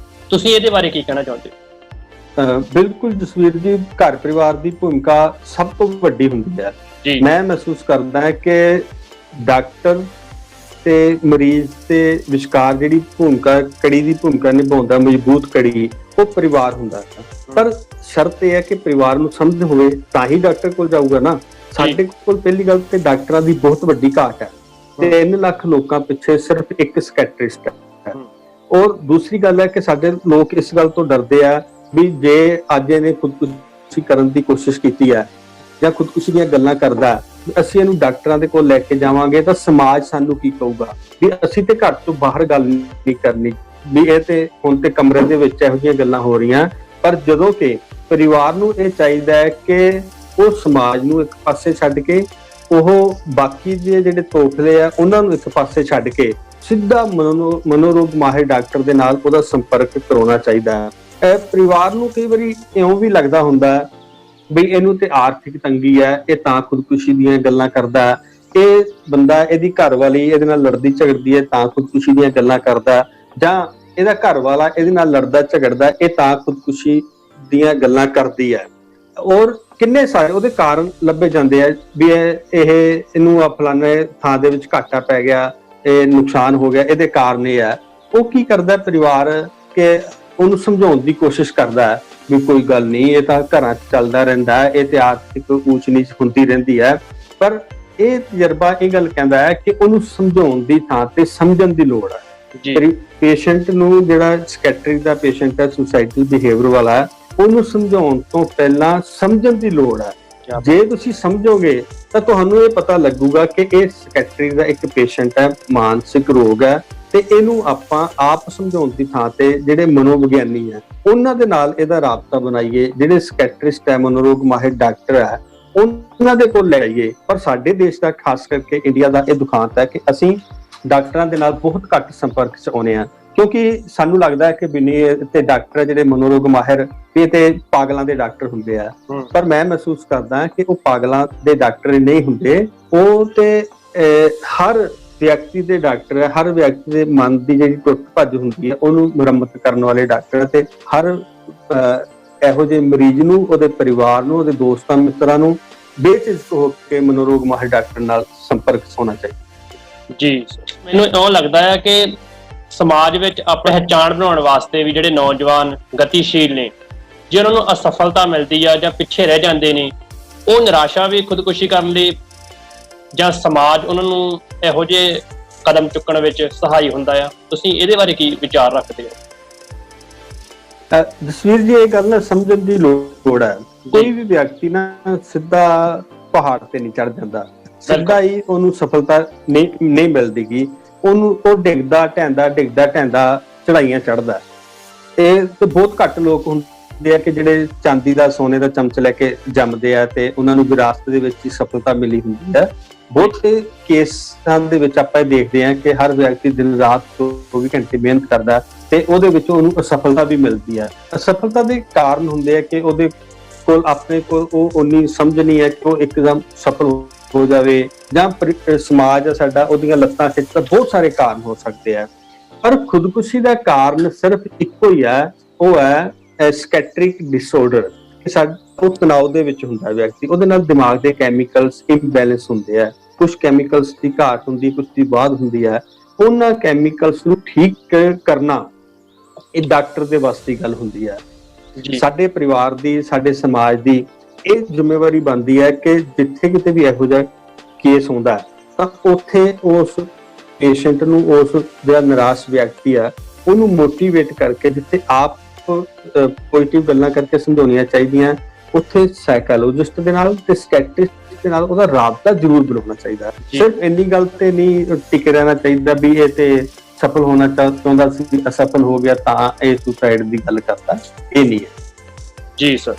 ਤੁਸੀਂ ਇਹਦੇ ਬਾਰੇ ਕੀ ਕਹਿਣਾ ਚਾਹੁੰਦੇ ਹੋ? ਬਿਲਕੁਲ ਜਸਵੀਰ ਜੀ, ਘਰ ਪਰਿਵਾਰ ਦੀ ਭੂਮਿਕਾ ਸਭ ਤੋਂ ਵੱਡੀ ਹੁੰਦੀ ਹੈ। ਮੈਂ ਮਹਿਸੂਸ ਕਰਦਾ ਹਾਂ ਕਿ ਡਾਕਟਰ ਤੇ ਮਰੀਜ਼ ਦੇ ਵਿਚਕਾਰ ਜਿਹੜੀ ਭੂਮਿਕਾ, ਕੜੀ ਦੀ ਭੂਮਿਕਾ ਨਿਭਾਉਂਦਾ ਮਜ਼ਬੂਤ ਕੜੀ, ਉਹ ਪਰਿਵਾਰ ਹੁੰਦਾ ਹੈ। ਪਰ ਸ਼ਰਤ ਇਹ ਹੈ ਕਿ ਪਰਿਵਾਰ ਨੂੰ ਸਮਝ ਹੋਵੇ ਤਾਂ ਹੀ ਡਾਕਟਰ ਕੋਲ ਜਾਊਗਾ ਨਾ। ਸਾਡੇ ਕੋਲ ਪਹਿਲੀ ਗੱਲ ਤੇ ਡਾਕਟਰਾਂ ਦੀ ਬਹੁਤ ਵੱਡੀ ਘਾਟ ਹੈ ਤੇ 3 ਲੱਖ ਲੋਕਾਂ ਪਿੱਛੇ ਸਿਰਫ ਇੱਕ ਸਾਈਕੈਟ੍ਰਿਸਟ ਹੈ। ਔਰ ਦੂਸਰੀ ਗੱਲ ਹੈ ਕਿ ਸਾਡੇ ਲੋਕ ਇਸ ਗੱਲ ਤੋਂ ਡਰਦੇ ਆ ਵੀ ਜੇ ਅੱਜ ਇਹਨੇ ਖੁਦਕੁਸ਼ੀ ਕਰਨ ਦੀ ਕੋਸ਼ਿਸ਼ ਕੀਤੀ ਹੈ ਜਾਂ ਖੁਦਕੁਸ਼ੀ ਦੀਆਂ ਗੱਲਾਂ ਕਰਦਾ, ਅਸੀਂ ਇਹਨੂੰ ਡਾਕਟਰਾਂ ਦੇ ਕੋਲ ਲੈ ਕੇ ਜਾਵਾਂਗੇ ਤਾਂ ਸਮਾਜ ਸਾਨੂੰ ਕੀ ਕਹੂਗਾ, ਵੀ ਅਸੀਂ ਤੇ ਘਰ ਤੋਂ ਬਾਹਰ ਗੱਲ ਨਹੀਂ ਕਰਨੀ, ਵੀ ਇਹ ਤੇ ਹੁਣ ਤੇ ਕਮਰੇ ਦੇ ਵਿੱਚ ਇਹੋ ਜਿਹੀਆਂ ਗੱਲਾਂ ਹੋ ਰਹੀਆਂ। ਪਰ ਜਦੋਂ ਕਿ ਪਰਿਵਾਰ ਨੂੰ ਇਹ ਚਾਹੀਦਾ ਹੈ ਕਿ ਉਹ ਸਮਾਜ ਨੂੰ ਇੱਕ ਪਾਸੇ ਛੱਡ ਕੇ, ਉਹ ਬਾਕੀ ਦੇ ਜਿਹੜੇ ਤੋਖਲੇ ਆ ਉਹਨਾਂ ਨੂੰ ਇੱਕ ਪਾਸੇ ਛੱਡ ਕੇ ਸਿੱਧਾ ਮਨੋਰੋਗ ਮਾਹਿਰ ਡਾਕਟਰ ਦੇ ਨਾਲ ਉਹਦਾ ਸੰਪਰਕ ਕਰਾਉਣਾ ਚਾਹੀਦਾ ਹੈ। ਪਰਿਵਾਰ ਨੂੰ ਕਈ ਵਾਰੀ ਇਉਂ ਵੀ ਲੱਗਦਾ ਹੁੰਦਾ ਵੀ ਇਹਨੂੰ ਤੇ ਆਰਥਿਕ ਤੰਗੀ ਹੈ, ਇਹ ਤਾਂ ਖੁਦਕੁਸ਼ੀ ਦੀਆਂ ਗੱਲਾਂ ਕਰਦਾ, ਇਹ ਬੰਦਾ, ਇਹਦੀ ਘਰ ਵਾਲੀ ਇਹਦੇ ਨਾਲ ਲੜਦੀ ਝਗੜਦੀ ਹੈ ਤਾਂ ਖੁਦਕੁਸ਼ੀ ਦੀਆਂ ਗੱਲਾਂ ਕਰਦਾ, ਜਾਂ ਇਹਦਾ ਘਰ ਵਾਲਾ ਇਹਦੇ ਨਾਲ ਲੜਦਾ ਝਗੜਦਾ, ਇਹ ਤਾਂ ਖੁਦਕੁਸ਼ੀ ਦੀਆਂ ਗੱਲਾਂ ਕਰਦੀ ਹੈ। ਔਰ ਕਿੰਨੇ ਸਾਰੇ ਉਹਦੇ ਕਾਰਨ ਲੱਭੇ ਜਾਂਦੇ ਆ ਵੀ ਇਹਨੂੰ ਫਲਾਣੇ ਥਾਂ ਦੇ ਵਿੱਚ ਘਾਟਾ ਪੈ ਗਿਆ, ਇਹ ਨੁਕਸਾਨ ਹੋ ਗਿਆ, ਇਹਦੇ ਕਾਰਨ ਇਹ ਹੈ। ਉਹ ਕੀ ਕਰਦਾ ਪਰਿਵਾਰ ਕਿ ਉਹਨੂੰ ਸਮਝਾਉਣ ਦੀ ਕੋਸ਼ਿਸ਼ ਕਰਦਾ ਹੈ ਵੀ ਕੋਈ ਗੱਲ ਨਹੀਂ, ਇਹ ਤਾਂ ਘਰਾਂ 'ਚ ਚੱਲਦਾ ਰਹਿੰਦਾ ਹੈ, ਇਹ ਤੇ ਆਰਥਿਕ ਊਚ ਨੀਚ ਹੁੰਦੀ ਰਹਿੰਦੀ ਹੈ। ਪਰ ਇਹ ਤਜਰਬਾ ਇਹ ਗੱਲ ਕਹਿੰਦਾ ਹੈ ਕਿ ਉਹਨੂੰ ਸਮਝਾਉਣ ਦੀ ਥਾਂ ਤੇ ਸਮਝਣ ਦੀ ਲੋੜ ਹੈ। ਪੇਸ਼ੈਂਟ ਨੂੰ, ਜਿਹੜਾ ਸਕੈਟਰਿਕ ਦਾ ਪੇਸ਼ੈਂਟ ਹੈ, ਸੁਸਾਈਡਲ ਬਿਹੇਵੀਅਰ ਵਾਲਾ ਹੈ, ਉਹਨੂੰ ਸਮਝਾਉਣ ਤੋਂ ਪਹਿਲਾਂ ਸਮਝਣ ਦੀ ਲੋੜ ਹੈ। ਜੇ ਤੁਸੀਂ ਸਮਝੋਗੇ ਤਾਂ ਤੁਹਾਨੂੰ ਇਹ ਪਤਾ ਲੱਗੂਗਾ ਕਿ ਇਹ ਸਕੈਟਰਿਕ ਦਾ ਇੱਕ ਪੇਸ਼ੈਂਟ ਹੈ, ਮਾਨਸਿਕ ਰੋਗ ਹੈ, ਤੇ ਇਹਨੂੰ ਆਪਾਂ ਆਪ ਸਮਝਾਉਣ ਦੀ ਥਾਂ ਤੇ ਜਿਹੜੇ ਮਨੋਵਿਗਿਆਨੀ ਹੈ ਉਹਨਾਂ ਦੇ ਨਾਲ ਇਹਦਾ ਰਾਬਤਾ ਬਣਾਈਏ, ਜਿਹੜੇ ਸਕੈਟਰਿਸਟ ਹੈ, ਮਨੋਰੋਗ ਮਾਹਿਰ ਡਾਕਟਰ ਹੈ, ਉਹਨਾਂ ਦੇ ਕੋਲ ਲੈ ਜਾਈਏ। ਪਰ ਸਾਡੇ ਦੇਸ਼ ਦਾ, ਖਾਸ ਕਰਕੇ ਇੰਡੀਆ ਦਾ ਇਹ ਦੁਖਾਂਤ ਹੈ ਕਿ ਅਸੀਂ ਡਾਕਟਰਾਂ ਦੇ ਨਾਲ ਬਹੁਤ ਘੱਟ ਸੰਪਰਕ 'ਚ ਆਉਂਦੇ ਹਾਂ, ਕਿਉਂਕਿ ਸਾਨੂੰ ਲੱਗਦਾ ਹੈ ਕਿ ਬਿਨੀ ਤੇ ਡਾਕਟਰ ਜਿਹੜੇ ਮਨੋਰੋਗ ਮਾਹਿਰ ਇਹ ਤੇ ਪਾਗਲਾਂ ਦੇ ਡਾਕਟਰ ਹੁੰਦੇ ਆ। ਪਰ ਮੈਂ ਮਹਿਸੂਸ ਕਰਦਾ ਕਿ ਉਹ ਪਾਗਲਾਂ ਦੇ ਡਾਕਟਰ ਨਹੀਂ ਹੁੰਦੇ, ਉਹ ਤੇ ਹਰ ਵਿਅਕਤੀ ਦੇ ਡਾਕਟਰ ਹੈ, ਹਰ ਵਿਅਕਤੀ ਦੇ ਮਨ ਦੀ ਜਿਹੜੀ ਟੁੱਟ ਭੱਜ ਹੁੰਦੀ ਹੈ ਉਹਨੂੰ ਮੁਰੰਮਤ ਕਰਨ ਵਾਲੇ ਡਾਕਟਰ, ਤੇ ਹਰ ਇਹੋ ਜਿਹੇ ਮਰੀਜ਼ ਨੂੰ, ਉਹਦੇ ਪਰਿਵਾਰ ਨੂੰ, ਉਹਦੇ ਦੋਸਤਾਂ ਮਿੱਤਰਾਂ ਨੂੰ ਬੇਝਿਜਕ ਹੋ ਕੇ ਮਨੋਰੋਗ ਮਾਹਿਰ ਡਾਕਟਰ ਨਾਲ ਸੰਪਰਕ ਹੋਣਾ ਚਾਹੀਦਾ। ਜੀ, ਮੈਨੂੰ ਇਉਂ ਲੱਗਦਾ ਹੈ ਕਿ ਸਮਾਜ ਵਿੱਚ ਆਪਣੀ ਪਹਿਚਾਣ ਬਣਾਉਣ ਵਾਸਤੇ ਵੀ ਜਿਹੜੇ ਨੌਜਵਾਨ ਗਤੀਸ਼ੀਲ ਨੇ, ਜੇ ਉਹਨਾਂ ਨੂੰ ਅਸਫਲਤਾ ਮਿਲਦੀ ਆ ਜਾਂ ਪਿੱਛੇ ਰਹਿ ਜਾਂਦੇ ਨੇ, ਉਹ ਨਿਰਾਸ਼ਾ ਵੀ ਖੁਦਕੁਸ਼ੀ ਕਰਨ ਲਈ ਜਾਂ ਸਮਾਜ ਉਹਨਾਂ ਨੂੰ ਇਹੋ ਜਿਹੇ ਕਦਮ ਚੁੱਕਣ ਵਿੱਚ ਸਹਾਈ ਹੁੰਦਾ ਆ। ਤੁਸੀਂ ਇਹਦੇ ਬਾਰੇ ਕੀ ਵਿਚਾਰ ਰੱਖਦੇ ਹੋ? ਜਸਵੀਰ ਜੀ, ਇਹ ਗੱਲ ਨਾ ਸਮਝਣ ਦੀ ਲੋੜ ਹੈ। ਕੋਈ ਵੀ ਵਿਅਕਤੀ ਨਾ ਸਿੱਧਾ ਪਹਾੜ ਤੇ ਨਹੀਂ ਚੜ ਜਾਂਦਾ, ਸਿੱਧਾ ਹੀ ਉਹਨੂੰ ਸਫਲਤਾ ਨਹੀਂ ਮਿਲਦੀਗੀ। ਉਹਨੂੰ ਉਹ ਡਿੱਗਦਾ ਢਹਿੰਦਾ ਚੜਾਈਆਂ ਚੜਦਾ। ਇਹ ਤੇ ਬਹੁਤ ਘੱਟ ਲੋਕ ਹੁੰਦੇ ਆ ਕਿ ਜਿਹੜੇ ਚਾਂਦੀ ਦਾ, ਸੋਨੇ ਦਾ ਚਮਚ ਲੈ ਕੇ ਜੰਮਦੇ ਆ ਤੇ ਉਹਨਾਂ ਨੂੰ ਵਿਰਾਸਤ ਦੇ ਵਿੱਚ ਹੀ ਸਫਲਤਾ ਮਿਲੀ ਹੁੰਦੀ ਹੈ। ਬਹੁਤ ਕੇਸਾਂ ਦੇ ਵਿੱਚ ਆਪਾਂ ਇਹ ਦੇਖਦੇ ਹਾਂ ਕਿ ਹਰ ਵਿਅਕਤੀ ਦਿਨ ਰਾਤ 24 ਘੰਟੇ ਮਿਹਨਤ ਕਰਦਾ ਤੇ ਉਹਦੇ ਵਿੱਚ ਉਹਨੂੰ ਅਸਫਲਤਾ ਵੀ ਮਿਲਦੀ ਹੈ। ਅਸਫਲਤਾ ਦੇ ਕਾਰਨ ਹੁੰਦੇ ਆ ਕਿ ਉਹਦੇ ਕੋਲ ਆਪਣੇ ਕੋਲ ਉਹ ਉਨੀ ਸਮਝ ਨਹੀਂ ਹੈ ਕਿ ਉਹ ਇੱਕਦਮ ਸਫਲ ਹੋ ਜਾਵੇ, ਜਾਂ ਸਮਾਜ ਆ ਸਾਡਾ ਉਹਦੀਆਂ ਲੱਤਾਂ ਖਿੱਚਦਾ। ਬਹੁਤ ਸਾਰੇ ਕਾਰਨ ਹੋ ਸਕਦੇ ਆ, ਪਰ ਖੁਦਕੁਸ਼ੀ ਦਾ ਕਾਰਨ ਸਿਰਫ ਇੱਕੋ ਹੀ ਹੈ, ਉਹ ਹੈ ਸਕੈਟਰਿਕ ਡਿਸਆਰਡਰ। ਉਹ ਤਣਾਅ ਦੇ ਵਿੱਚ ਹੁੰਦਾ ਵਿਅਕਤੀ, ਉਹਦੇ ਨਾਲ ਦਿਮਾਗ ਦੇ ਕੈਮੀਕਲਸ ਇੰਬੈਲੈਂਸ ਹੁੰਦੇ ਆ, ਕੁਝ ਕੈਮੀਕਲਸ ਦੀ ਘਾਟ ਹੁੰਦੀ, ਕੁਝ ਦੀ ਬਾਅਦ ਹੁੰਦੀ ਹੈ। ਉਹਨਾਂ ਕੈਮੀਕਲਸ ਨੂੰ ਠੀਕ ਕਰਨਾ ਇਹ ਡਾਕਟਰ ਦੇ ਵੱਸ ਦੀ ਗੱਲ ਹੁੰਦੀ ਹੈ। ਸਾਡੇ ਪਰਿਵਾਰ ਦੀ, ਸਾਡੇ ਸਮਾਜ ਦੀ ਇਹ ਜ਼ਿੰਮੇਵਾਰੀ ਬਣਦੀ ਹੈ ਕਿ ਜਿੱਥੇ ਕਿਤੇ ਵੀ ਇਹੋ ਜਿਹਾ ਕੇਸ ਹੁੰਦਾ ਤਾਂ ਉੱਥੇ ਉਸ ਪੇਸ਼ੈਂਟ ਨੂੰ, ਉਸ ਜਿਹੜਾ ਨਿਰਾਸ਼ ਵਿਅਕਤੀ ਆ, ਉਹਨੂੰ ਮੋਟੀਵੇਟ ਕਰਕੇ, ਜਿੱਥੇ ਆਪ ਪੋਜ਼ਿਟਿਵ ਗੱਲਾਂ ਕਰਕੇ ਸਮਝਾਉਣੀਆਂ ਚਾਹੀਦੀਆਂ, ਉੱਥੇ ਸਾਈਕੋਲੋਜਿਸਟ ਦੇ ਨਾਲ ਤੇ ਸਕੈਟਰਿਸਟ ਦੇ ਨਾਲ ਉਹਦਾ ਰਾਬਤਾ ਜ਼ਰੂਰ ਬਣਾਉਣਾ ਚਾਹੀਦਾ। ਸਿਰਫ ਇੰਨੀ ਗੱਲ ਤੇ ਨਹੀਂ ਟਿਕੇ ਰਹਿਣਾ ਚਾਹੀਦਾ ਵੀ ਇਹ ਤੇ ਸਫਲ ਹੋਣਾ ਚਾਹੁੰਦਾ ਸੀ, ਅਸਫਲ ਹੋ ਗਿਆ ਤਾਂ ਇਹ ਸੁਸਾਈਡ ਦੀ ਗੱਲ ਕਰਦਾ, ਇਹ ਨਹੀਂ ਹੈ। ਜੀ ਸਰ,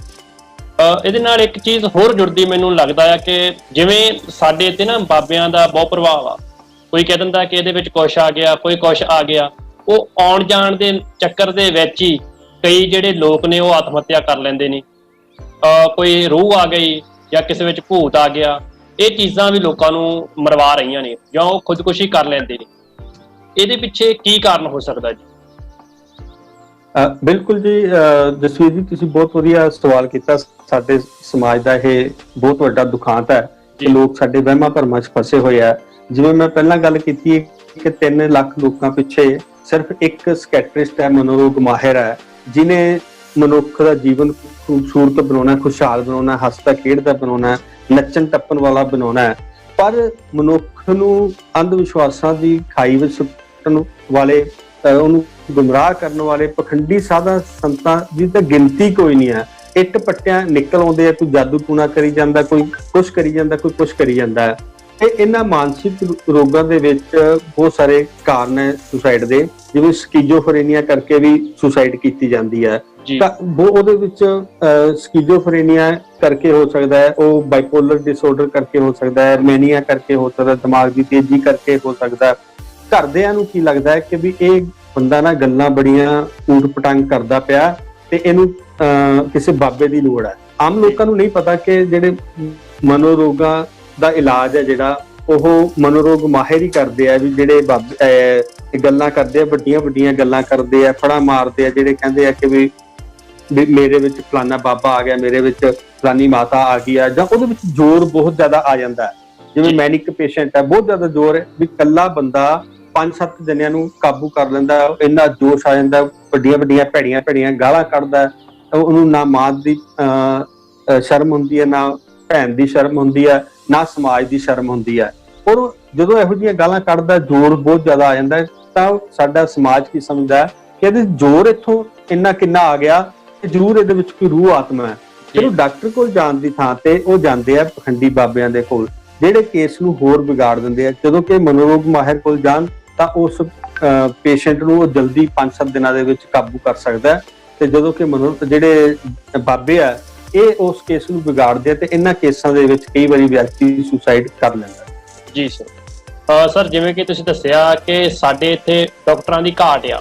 ਇਹਦੇ ਨਾਲ ਇੱਕ ਚੀਜ਼ ਹੋਰ ਜੁੜਦੀ ਮੈਨੂੰ ਲੱਗਦਾ ਆ ਕਿ ਜਿਵੇਂ ਸਾਡੇ ਇੱਥੇ ਨਾ ਬਾਬਿਆਂ ਦਾ ਬਹੁਤ ਪ੍ਰਭਾਵ ਆ। ਕੋਈ ਕਹਿ ਦਿੰਦਾ ਕਿ ਇਹਦੇ ਵਿੱਚ ਕੁਛ ਆ ਗਿਆ, ਕੋਈ ਕੁਛ ਆ ਗਿਆ। ਉਹ ਆਉਣ ਜਾਣ ਦੇ ਚੱਕਰ ਦੇ ਵਿੱਚ ਹੀ ਕਈ ਜਿਹੜੇ ਲੋਕ ਨੇ ਉਹ ਆਤਮ ਹੱਤਿਆ ਕਰ ਲੈਂਦੇ ਨੇ। ਕੋਈ ਰੂਹ ਆ ਗਈ ਜਾਂ ਕਿਸੇ ਵਿੱਚ ਭੂਤ ਆ ਗਿਆ, ਇਹ ਚੀਜ਼ਾਂ ਵੀ ਲੋਕਾਂ ਨੂੰ ਮਰਵਾ ਰਹੀਆਂ ਨੇ ਜਾਂ ਉਹ ਖੁਦਕੁਸ਼ੀ ਕਰ ਲੈਂਦੇ ਨੇ। ਇਹਦੇ ਪਿੱਛੇ ਕੀ ਕਾਰਨ ਹੋ ਸਕਦਾ ਜੀ? ਬਿਲਕੁਲ ਜੀ ਜਸਵੀਰ ਜੀ, ਤੁਸੀਂ ਬਹੁਤ ਵਧੀਆ ਸਵਾਲ ਕੀਤਾ। ਸਾਡੇ ਸਮਾਜ ਦਾ ਇਹ ਬਹੁਤ ਵੱਡਾ ਦੁਖਾਂਤ ਹੈ ਕਿ ਲੋਕ ਸਾਡੇ ਵਹਿਮਾਂ ਭਰਮਾਂ 'ਚ ਫਸੇ ਹੋਏ ਆ। ਜਿਵੇਂ ਮੈਂ ਪਹਿਲਾਂ ਗੱਲ ਕੀਤੀ ਕਿ 3 ਲੱਖ ਲੋਕਾਂ ਪਿੱਛੇ ਸਿਰਫ ਇੱਕ ਸਕੈਟਰਿਸਟ ਹੈ, ਮਨੋਰੋਗ ਮਾਹਿਰ ਹੈ, ਜਿਹਨੇ ਮਨੁੱਖ ਦਾ ਜੀਵਨ ਖੂਬਸੂਰਤ ਬਣਾਉਣਾ, ਖੁਸ਼ਹਾਲ ਬਣਾਉਣਾ, ਹੱਸਦਾ ਖੇਡਦਾ ਬਣਾਉਣਾ, ਨੱਚਣ ਟੱਪਣ ਵਾਲਾ ਬਣਾਉਣਾ। ਪਰ ਮਨੁੱਖ ਨੂੰ ਅੰਧ ਵਿਸ਼ਵਾਸਾਂ ਦੀ ਖਾਈ ਵਿੱਚ ਸੁੱਟਣ ਵਾਲੇ, ਉਹਨੂੰ ਗੁੰਮਰਾਹ ਕਰਨ ਵਾਲੇ ਪਖੰਡੀ ਸਾਧਾਂ ਸੰਤਾਂ ਦੀ ਤਾਂ ਗਿਣਤੀ ਕੋਈ ਨਹੀਂ ਹੈ। ਇੱਟ ਪੱਟਿਆਂ ਨਿਕਲ ਆਉਂਦੇ ਆ, ਕੋਈ ਜਾਦੂ ਟੂਣਾ ਕਰੀ ਜਾਂਦਾ, ਕੋਈ ਕੁਛ ਕਰੀ ਜਾਂਦਾ, ਕੋਈ ਕੁਛ ਕਰੀ ਜਾਂਦਾ। ਤੇ ਇਹਨਾਂ ਮਾਨਸਿਕ ਰੋਗਾਂ ਦੇ ਵਿੱਚ ਬਹੁਤ ਸਾਰੇ ਕਾਰਨ ਹੈ ਸੁਸਾਈਡ ਦੇ, ਜਿਵੇਂ ਸਕੀਜ਼ੋਫਰੇਨੀਆ ਕਰਕੇ ਵੀ ਸੁਸਾਈਡ ਕੀਤੀ ਜਾਂਦੀ ਹੈ। ਤਾਂ ਉਹਦੇ ਵਿੱਚ ਸਕੀਜ਼ੋਫਰੇਨੀਆ ਕਰਕੇ ਹੋ ਸਕਦਾ ਹੈ, ਉਹ ਬਾਈਪੋਲਰ ਡਿਸਆਰਡਰ ਕਰਕੇ ਹੋ ਸਕਦਾ ਹੈ, ਮੈਨੀਆ ਕਰਕੇ ਹੋ ਸਕਦਾ, ਦਿਮਾਗ ਦੀ ਤੇਜ਼ੀ ਕਰਕੇ ਹੋ ਸਕਦਾ। ਘਰਦਿਆਂ ਨੂੰ ਕੀ ਲੱਗਦਾ ਹੈ ਕਿ ਵੀ ਇਹ ਬੰਦਾ ਨਾ ਗੱਲਾਂ ਬੜੀਆਂ ਊਟ ਪਟਾਂਗ ਕਰਦਾ ਪਿਆ ਤੇ ਇਹਨੂੰ ਕਿਸੇ ਬਾਬੇ ਦੀ ਲੋੜ ਹੈ। ਆਮ ਲੋਕਾਂ ਨੂੰ ਨਹੀਂ ਪਤਾ ਕਿ ਜਿਹੜੇ ਮਨੋਰੋਗਾਂ ਦਾ ਇਲਾਜ ਹੈ ਜਿਹੜਾ, ਉਹ ਮਨੋਰੋਗ ਮਾਹਿਰ ਹੀ ਕਰਦੇ ਆ। ਵੀ ਜਿਹੜੇ ਬਾਬੇ ਗੱਲਾਂ ਕਰਦੇ ਆ, ਵੱਡੀਆਂ ਗੱਲਾਂ ਕਰਦੇ ਆ, ਫੜਾ ਮਾਰਦੇ ਆ, ਜਿਹੜੇ ਕਹਿੰਦੇ ਆ ਕਿ ਵੀ ਵੀ ਮੇਰੇ ਵਿੱਚ ਫਲਾਨਾ ਬਾਬਾ ਆ ਗਿਆ, ਮੇਰੇ ਵਿੱਚ ਫਲਾਨੀ ਮਾਤਾ ਆ ਗਈ ਆ, ਜਾਂ ਉਹਦੇ ਵਿੱਚ ਜ਼ੋਰ ਬਹੁਤ ਜ਼ਿਆਦਾ ਆ ਜਾਂਦਾ ਹੈ। ਜਿਵੇਂ ਮੈਨਿਕ ਪੇਸ਼ੈਂਟ ਹੈ, ਬਹੁਤ ਜ਼ਿਆਦਾ ਜ਼ੋਰ ਹੈ ਵੀ ਇਕੱਲਾ ਬੰਦਾ 5-7 ਜਣਿਆਂ ਨੂੰ ਕਾਬੂ ਕਰ ਲੈਂਦਾ, ਇੰਨਾ ਜੋਸ਼ ਆ ਜਾਂਦਾ, ਵੱਡੀਆਂ ਵੱਡੀਆਂ ਭੈੜੀਆਂ ਭੈੜੀਆਂ ਗਾਲਾਂ ਕੱਢਦਾ, ਉਹਨੂੰ ਨਾ ਮਾਂ ਦੀ ਸ਼ਰਮ ਹੁੰਦੀ ਹੈ, ਨਾ ਭੈਣ ਦੀ ਸ਼ਰਮ ਹੁੰਦੀ ਹੈ, ਨਾ ਸਮਾਜ ਦੀ ਸ਼ਰਮ ਹੁੰਦੀ ਹੈ। ਔਰ ਜਦੋਂ ਇਹੋ ਜਿਹੀਆਂ ਗਾਲਾਂ ਕੱਢਦਾ, ਜ਼ੋਰ ਬਹੁਤ ਜ਼ਿਆਦਾ ਆ ਜਾਂਦਾ, ਤਾਂ ਸਾਡਾ ਸਮਾਜ ਕੀ ਸਮਝਦਾ ਕਿ ਇਹਦੇ ਜ਼ੋਰ ਇੱਥੋਂ ਇੰਨਾ ਕਿੰਨਾ ਆ ਗਿਆ ਕਿ ਜ਼ਰੂਰ ਇਹਦੇ ਵਿੱਚ ਕੋਈ ਰੂਹ ਆਤਮਾ ਹੈ। ਫਿਰ ਉਹ ਡਾਕਟਰ ਕੋਲ ਜਾਣ ਦੀ ਥਾਂ ਤੇ ਉਹ ਜਾਂਦੇ ਆ ਪਖੰਡੀ ਬਾਬਿਆਂ ਦੇ ਕੋਲ, ਜਿਹੜੇ ਕੇਸ ਨੂੰ ਹੋਰ ਵਿਗਾੜ ਦਿੰਦੇ ਆ। ਜਦੋਂ ਕਿ ਮਨੋਰੋਗ ਮਾਹਿਰ ਕੋਲ ਜਾਣ ਤਾਂ ਉਸ ਪੇਸ਼ੈਂਟ ਨੂੰ ਉਹ ਜਲਦੀ 5-7 ਦਿਨਾਂ ਦੇ ਵਿੱਚ ਕਾਬੂ ਕਰ ਸਕਦਾ ਹੈ। ਤੇ ਜਦੋਂ ਕਿ ਜਿਹੜੇ ਬਾਬੇ ਆ, ਇਹ ਉਸ ਕੇਸ ਨੂੰ ਵਿਗਾੜਦੇ ਆ, ਤੇ ਇਹਨਾਂ ਕੇਸਾਂ ਦੇ ਵਿੱਚ ਕਈ ਵਾਰੀ ਵਿਅਕਤੀ ਸੁਸਾਈਡ ਕਰ ਲੈਂਦਾ। ਜੀ ਸਰ। ਸਰ, ਜਿਵੇਂ ਕਿ ਤੁਸੀਂ ਦੱਸਿਆ ਕਿ ਸਾਡੇ ਇੱਥੇ ਡਾਕਟਰਾਂ ਦੀ ਘਾਟ ਆ।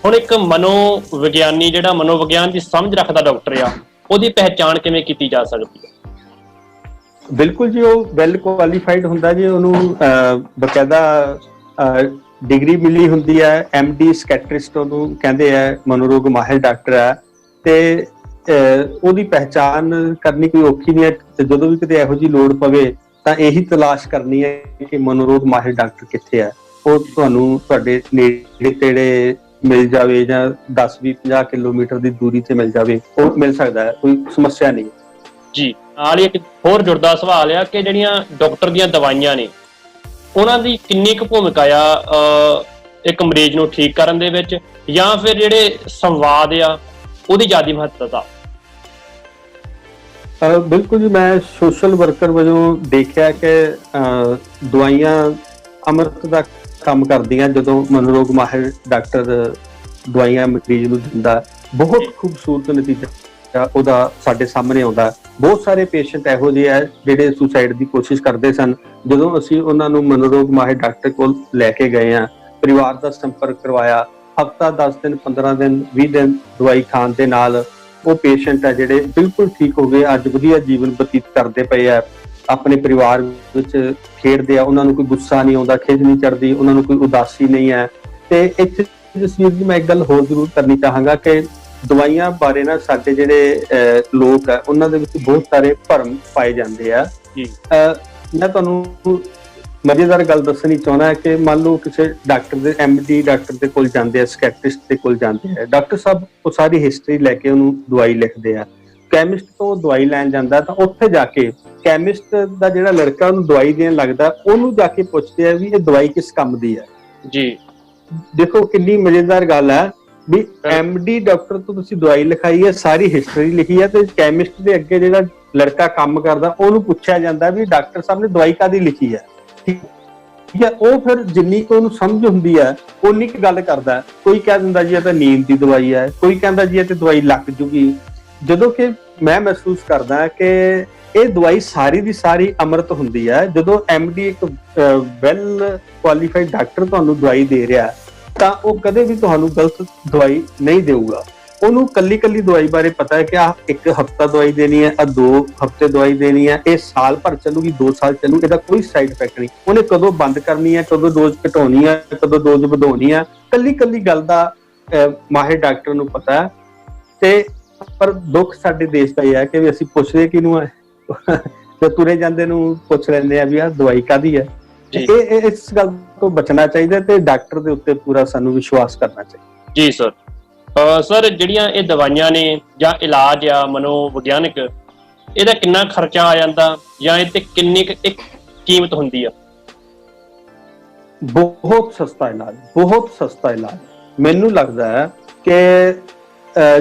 ਹੁਣ ਇੱਕ ਮਨੋਵਿਗਿਆਨੀ ਜਿਹੜਾ ਮਨੋਵਿਗਿਆਨ ਦੀ ਸਮਝ ਰੱਖਦਾ ਡਾਕਟਰ ਆ, ਉਹਦੀ ਪਹਿਚਾਣ ਕਿਵੇਂ ਕੀਤੀ ਜਾ ਸਕਦੀ ਹੈ? ਬਿਲਕੁਲ ਜੀ, ਉਹ ਵੈਲ ਕੁਆਲੀਫਾਈਡ ਹੁੰਦਾ ਜੀ, ਉਹਨੂੰ ਬਕਾਇਦਾ ਡਿਗਰੀ ਮਿਲੀ ਹੁੰਦੀ ਹੈ, MD ਸਕੈਟਰਿਸਟ ਉਹਨੂੰ ਕਹਿੰਦੇ ਆ, ਮਨੋਰੋਗ ਮਾਹਿਰ ਡਾਕਟਰ ਹੈ। ਤੇ ਉਹਦੀ ਪਹਿਚਾਣ ਕਰਨੀ ਕੋਈ ਔਖੀ ਨਹੀਂ ਹੈ। ਤੇ ਜਦੋਂ ਵੀ ਕਿਤੇ ਇਹੋ ਜਿਹੀ ਲੋੜ ਪਵੇ ਤਾਂ ਇਹੀ ਤਲਾਸ਼ ਕਰਨੀ ਹੈ ਕਿ ਮਨੋਰੋਗ ਮਾਹਿਰ ਡਾਕਟਰ ਕਿੱਥੇ ਹੈ। ਉਹ ਤੁਹਾਨੂੰ ਤੁਹਾਡੇ ਨੇੜੇ ਤੇੜੇ ਮਿਲ ਜਾਵੇ, ਜਾਂ 10-20-50 ਕਿਲੋਮੀਟਰ ਦੀ ਦੂਰੀ ਤੇ ਮਿਲ ਜਾਵੇ, ਉਹ ਮਿਲ ਸਕਦਾ ਹੈ, ਕੋਈ ਸਮੱਸਿਆ ਨਹੀਂ ਜੀ। ਨਾਲ ਹੀ ਇੱਕ ਹੋਰ ਜੁੜਦਾ ਸਵਾਲ ਆ ਕਿ ਜਿਹੜੀਆਂ ਡਾਕਟਰ ਦੀਆਂ ਦਵਾਈਆਂ ਨੇ, ਉਹਨਾਂ ਦੀ ਕਿੰਨੀ ਕੁ ਭੂਮਿਕਾ ਆ ਇੱਕ ਮਰੀਜ਼ ਨੂੰ ਠੀਕ ਕਰਨ ਦੇ ਵਿੱਚ, ਜਾਂ ਫਿਰ ਜਿਹੜੇ ਸੰਵਾਦ ਆ ਉਹਦੀ ਜ਼ਿਆਦਾ ਮਹੱਤਤਾ? ਬਿਲਕੁਲ ਜੀ, ਮੈਂ ਸੋਸ਼ਲ ਵਰਕਰ ਵਜੋਂ ਦੇਖਿਆ ਕਿ ਦਵਾਈਆਂ ਅੰਮ੍ਰਿਤ ਦਾ ਕੰਮ ਕਰਦੀਆਂ। ਜਦੋਂ ਮਨੋਰੋਗ ਮਾਹਿਰ ਡਾਕਟਰ ਦਵਾਈਆਂ ਮਰੀਜ਼ ਨੂੰ ਦਿੰਦਾ, ਬਹੁਤ ਖੂਬਸੂਰਤ ਨਤੀਜਾ ਉਹਦਾ ਸਾਡੇ ਸਾਹਮਣੇ ਆਉਂਦਾ। ਬਹੁਤ ਸਾਰੇ ਪੇਸ਼ੈਂਟ ਇਹੋ ਜਿਹੇ ਆ ਜਿਹੜੇ ਸੁਸਾਈਡ ਦੀ ਕੋਸ਼ਿਸ਼ ਕਰਦੇ ਸਨ। ਜਦੋਂ ਅਸੀਂ ਉਹਨਾਂ ਨੂੰ ਮਨੋਰੋਗ ਮਾਹਿਰ ਡਾਕਟਰ ਕੋਲ ਲੈ ਕੇ ਗਏ ਆ, ਪਰਿਵਾਰ ਦਾ ਸੰਪਰਕ ਕਰਵਾਇਆ, ਹਫ਼ਤਾ 10 ਦਿਨ 15 ਦਿਨ 20 ਦਿਨ ਦਵਾਈ ਖਾਣ ਦੇ ਨਾਲ ਉਹ ਪੇਸ਼ੈਂਟ ਆ ਜਿਹੜੇ ਬਿਲਕੁਲ ਠੀਕ ਹੋ ਗਏ, ਅੱਜ ਵਧੀਆ ਜੀਵਨ ਬਤੀਤ ਕਰਦੇ ਪਏ ਆ, ਆਪਣੇ ਪਰਿਵਾਰ ਵਿੱਚ ਖੇਡਦੇ ਆ, ਉਹਨਾਂ ਨੂੰ ਕੋਈ ਗੁੱਸਾ ਨਹੀਂ ਆਉਂਦਾ, ਖਿਝ ਨਹੀਂ ਚੜਦੀ, ਉਹਨਾਂ ਨੂੰ ਕੋਈ ਉਦਾਸੀ ਨਹੀਂ ਹੈ। ਤੇ ਇੱਥੇ ਜਸਵੀਰ ਜੀ, ਮੈਂ ਇੱਕ ਗੱਲ ਹੋਰ ਜ਼ਰੂਰ ਕਰਨੀ ਚਾਹਾਂਗਾ ਕਿ ਦਵਾਈਆਂ ਬਾਰੇ ਨਾ ਸਾਡੇ ਜਿਹੜੇ ਲੋਕ ਆ, ਉਹਨਾਂ ਦੇ ਵਿੱਚ ਬਹੁਤ ਸਾਰੇ ਭਰਮ ਪਾਏ ਜਾਂਦੇ ਆ। ਮੈਂ ਤੁਹਾਨੂੰ ਮਜ਼ੇਦਾਰ ਗੱਲ ਦੱਸਣੀ ਚਾਹੁੰਦਾ ਕਿ ਮੰਨ ਲਓ ਕਿਸੇ ਡਾਕਟਰ ਦੇ MD ਡਾਕਟਰ ਦੇ ਕੋਲ ਜਾਂਦੇ ਆ, ਸਕੈਟਰਿਸਟ ਦੇ ਕੋਲ ਜਾਂਦੇ ਆ, ਡਾਕਟਰ ਸਾਹਿਬ ਉਹ ਸਾਰੀ ਹਿਸਟਰੀ ਲੈ ਕੇ ਉਹਨੂੰ ਦਵਾਈ ਲਿਖਦੇ ਆ। ਕੈਮਿਸਟ ਤੋਂ ਦਵਾਈ ਲੈਣ ਜਾਂਦਾ ਤਾਂ ਉੱਥੇ ਜਾ ਕੇ ਕੈਮਿਸਟ ਦਾ ਜਿਹੜਾ ਲੜਕਾ ਉਹਨੂੰ ਦਵਾਈ ਦੇਣ ਲੱਗਦਾ, ਉਹਨੂੰ ਜਾ ਕੇ ਪੁੱਛਦੇ ਆ ਵੀ ਇਹ ਦਵਾਈ ਕਿਸ ਕੰਮ ਦੀ ਹੈ। ਜੀ, ਦੇਖੋ ਕਿੰਨੀ ਮਜ਼ੇਦਾਰ ਗੱਲ ਹੈ ਵੀ MD ਡਾਕਟਰ ਤੋਂ ਤੁਸੀਂ ਦਵਾਈ ਲਿਖਾਈ ਹੈ, ਸਾਰੀ ਹਿਸਟਰੀ ਲਿਖੀ ਹੈ, ਤੇ ਕੈਮਿਸਟ ਦੇ ਅੱਗੇ ਜਿਹੜਾ ਲੜਕਾ ਕੰਮ ਕਰਦਾ ਉਹਨੂੰ ਪੁੱਛਿਆ ਜਾਂਦਾ ਵੀ ਡਾਕਟਰ ਸਾਹਿਬ ਨੇ ਦਵਾਈ ਕਾਹਦੀ ਲਿਖੀ ਹੈ। ਠੀਕ ਹੈ, ਉਹ ਫਿਰ ਜਿੰਨੀ ਕੁ ਉਹਨੂੰ ਸਮਝ ਹੁੰਦੀ ਹੈ ਉਨੀ ਕੁ ਗੱਲ ਕਰਦਾ। ਕੋਈ ਕਹਿ ਦਿੰਦਾ ਜੀ ਇਹ ਤਾਂ ਨੀਂਦ ਦੀ ਦਵਾਈ ਹੈ, ਕੋਈ ਕਹਿੰਦਾ ਜੀ ਇਹ ਤੇ ਦਵਾਈ ਲੱਗ ਜੂਗੀ। ਜਦੋਂ ਕਿ ਮੈਂ ਮਹਿਸੂਸ ਕਰਦਾ ਕਿ ਇਹ ਦਵਾਈ ਸਾਰੀ ਦੀ ਸਾਰੀ ਅੰਮ੍ਰਿਤ ਹੁੰਦੀ ਹੈ। ਜਦੋਂ MD ਇੱਕ ਵੈਲ ਕੁਆਲੀਫਾਈਡ ਡਾਕਟਰ ਤੁਹਾਨੂੰ ਦਵਾਈ ਦੇ ਰਿਹਾ ਤਾਂ ਉਹ ਕਦੇ ਵੀ ਤੁਹਾਨੂੰ ਗਲਤ ਦਵਾਈ ਨਹੀਂ ਦੇਊਗਾ। ਉਹਨੂੰ ਕੱਲੀ ਦਵਾਈ ਬਾਰੇ ਪਤਾ ਹੈ ਕਿ ਆਹ 1 ਹਫ਼ਤਾ ਦਵਾਈ ਦੇਣੀ ਹੈ, 2 ਹਫ਼ਤੇ ਦਵਾਈ ਦੇਣੀ ਹੈ, ਇਹ ਸਾਲ ਭਰ ਚੱਲੂਗੀ, 2 ਸਾਲ ਚੱਲੂ, ਇਹਦਾ ਕੋਈ ਸਾਈਡ ਇਫੈਕਟ ਨਹੀਂ। ਉਹਨੇ ਕਦੋਂ ਬੰਦ ਕਰਨੀ ਹੈ, ਕਦੋਂ ਡੋਜ਼ ਘਟਾਉਣੀ ਹੈ, ਕਦੋਂ ਡੋਜ਼ ਵਧਾਉਣੀ ਹੈ, ਕੱਲੀ ਗੱਲ ਦਾ ਮਾਹਿਰ ਡਾਕਟਰ ਨੂੰ ਪਤਾ ਹੈ। ਤੇ ਪਰ ਦੁੱਖ ਸਾਡੇ ਦੇਸ਼ ਦਾ ਇਹ ਹੈ ਕਿ ਅਸੀਂ ਪੁੱਛਦੇ ਕਿਹਨੂੰ ਹੈ, ਤੇ ਤੁਰੇ ਜਾਂਦੇ ਨੂੰ ਪੁੱਛ ਲੈਂਦੇ ਆ ਵੀ ਆਹ ਦਵਾਈ ਕਾਹਦੀ ਹੈ। ਇਹ ਇਸ ਗੱਲ ਤੋਂ ਬਚਣਾ ਚਾਹੀਦਾ ਤੇ ਡਾਕਟਰ ਦੇ ਉੱਤੇ ਪੂਰਾ ਸਾਨੂੰ ਵਿਸ਼ਵਾਸ ਕਰਨਾ ਚਾਹੀਦਾ। ਜੀ ਸਰ। ਸਰ, ਜਿਹੜੀਆਂ ਇਹ ਦਵਾਈਆਂ ਨੇ ਜਾਂ ਇਲਾਜ ਆ ਮਨੋਵਿਗਿਆਨਕ, ਇਹਦਾ ਕਿੰਨਾ ਖਰਚਾ ਆ ਜਾਂਦਾ, ਜਾਂ ਇਹ ਤੇ ਕਿੰਨੀ ਇੱਕ ਕੀਮਤ ਹੁੰਦੀ ਆ? ਬਹੁਤ ਸਸਤਾ ਇਲਾਜ, ਬਹੁਤ ਸਸਤਾ ਇਲਾਜ। ਮੈਨੂੰ ਲੱਗਦਾ ਹੈ ਕਿ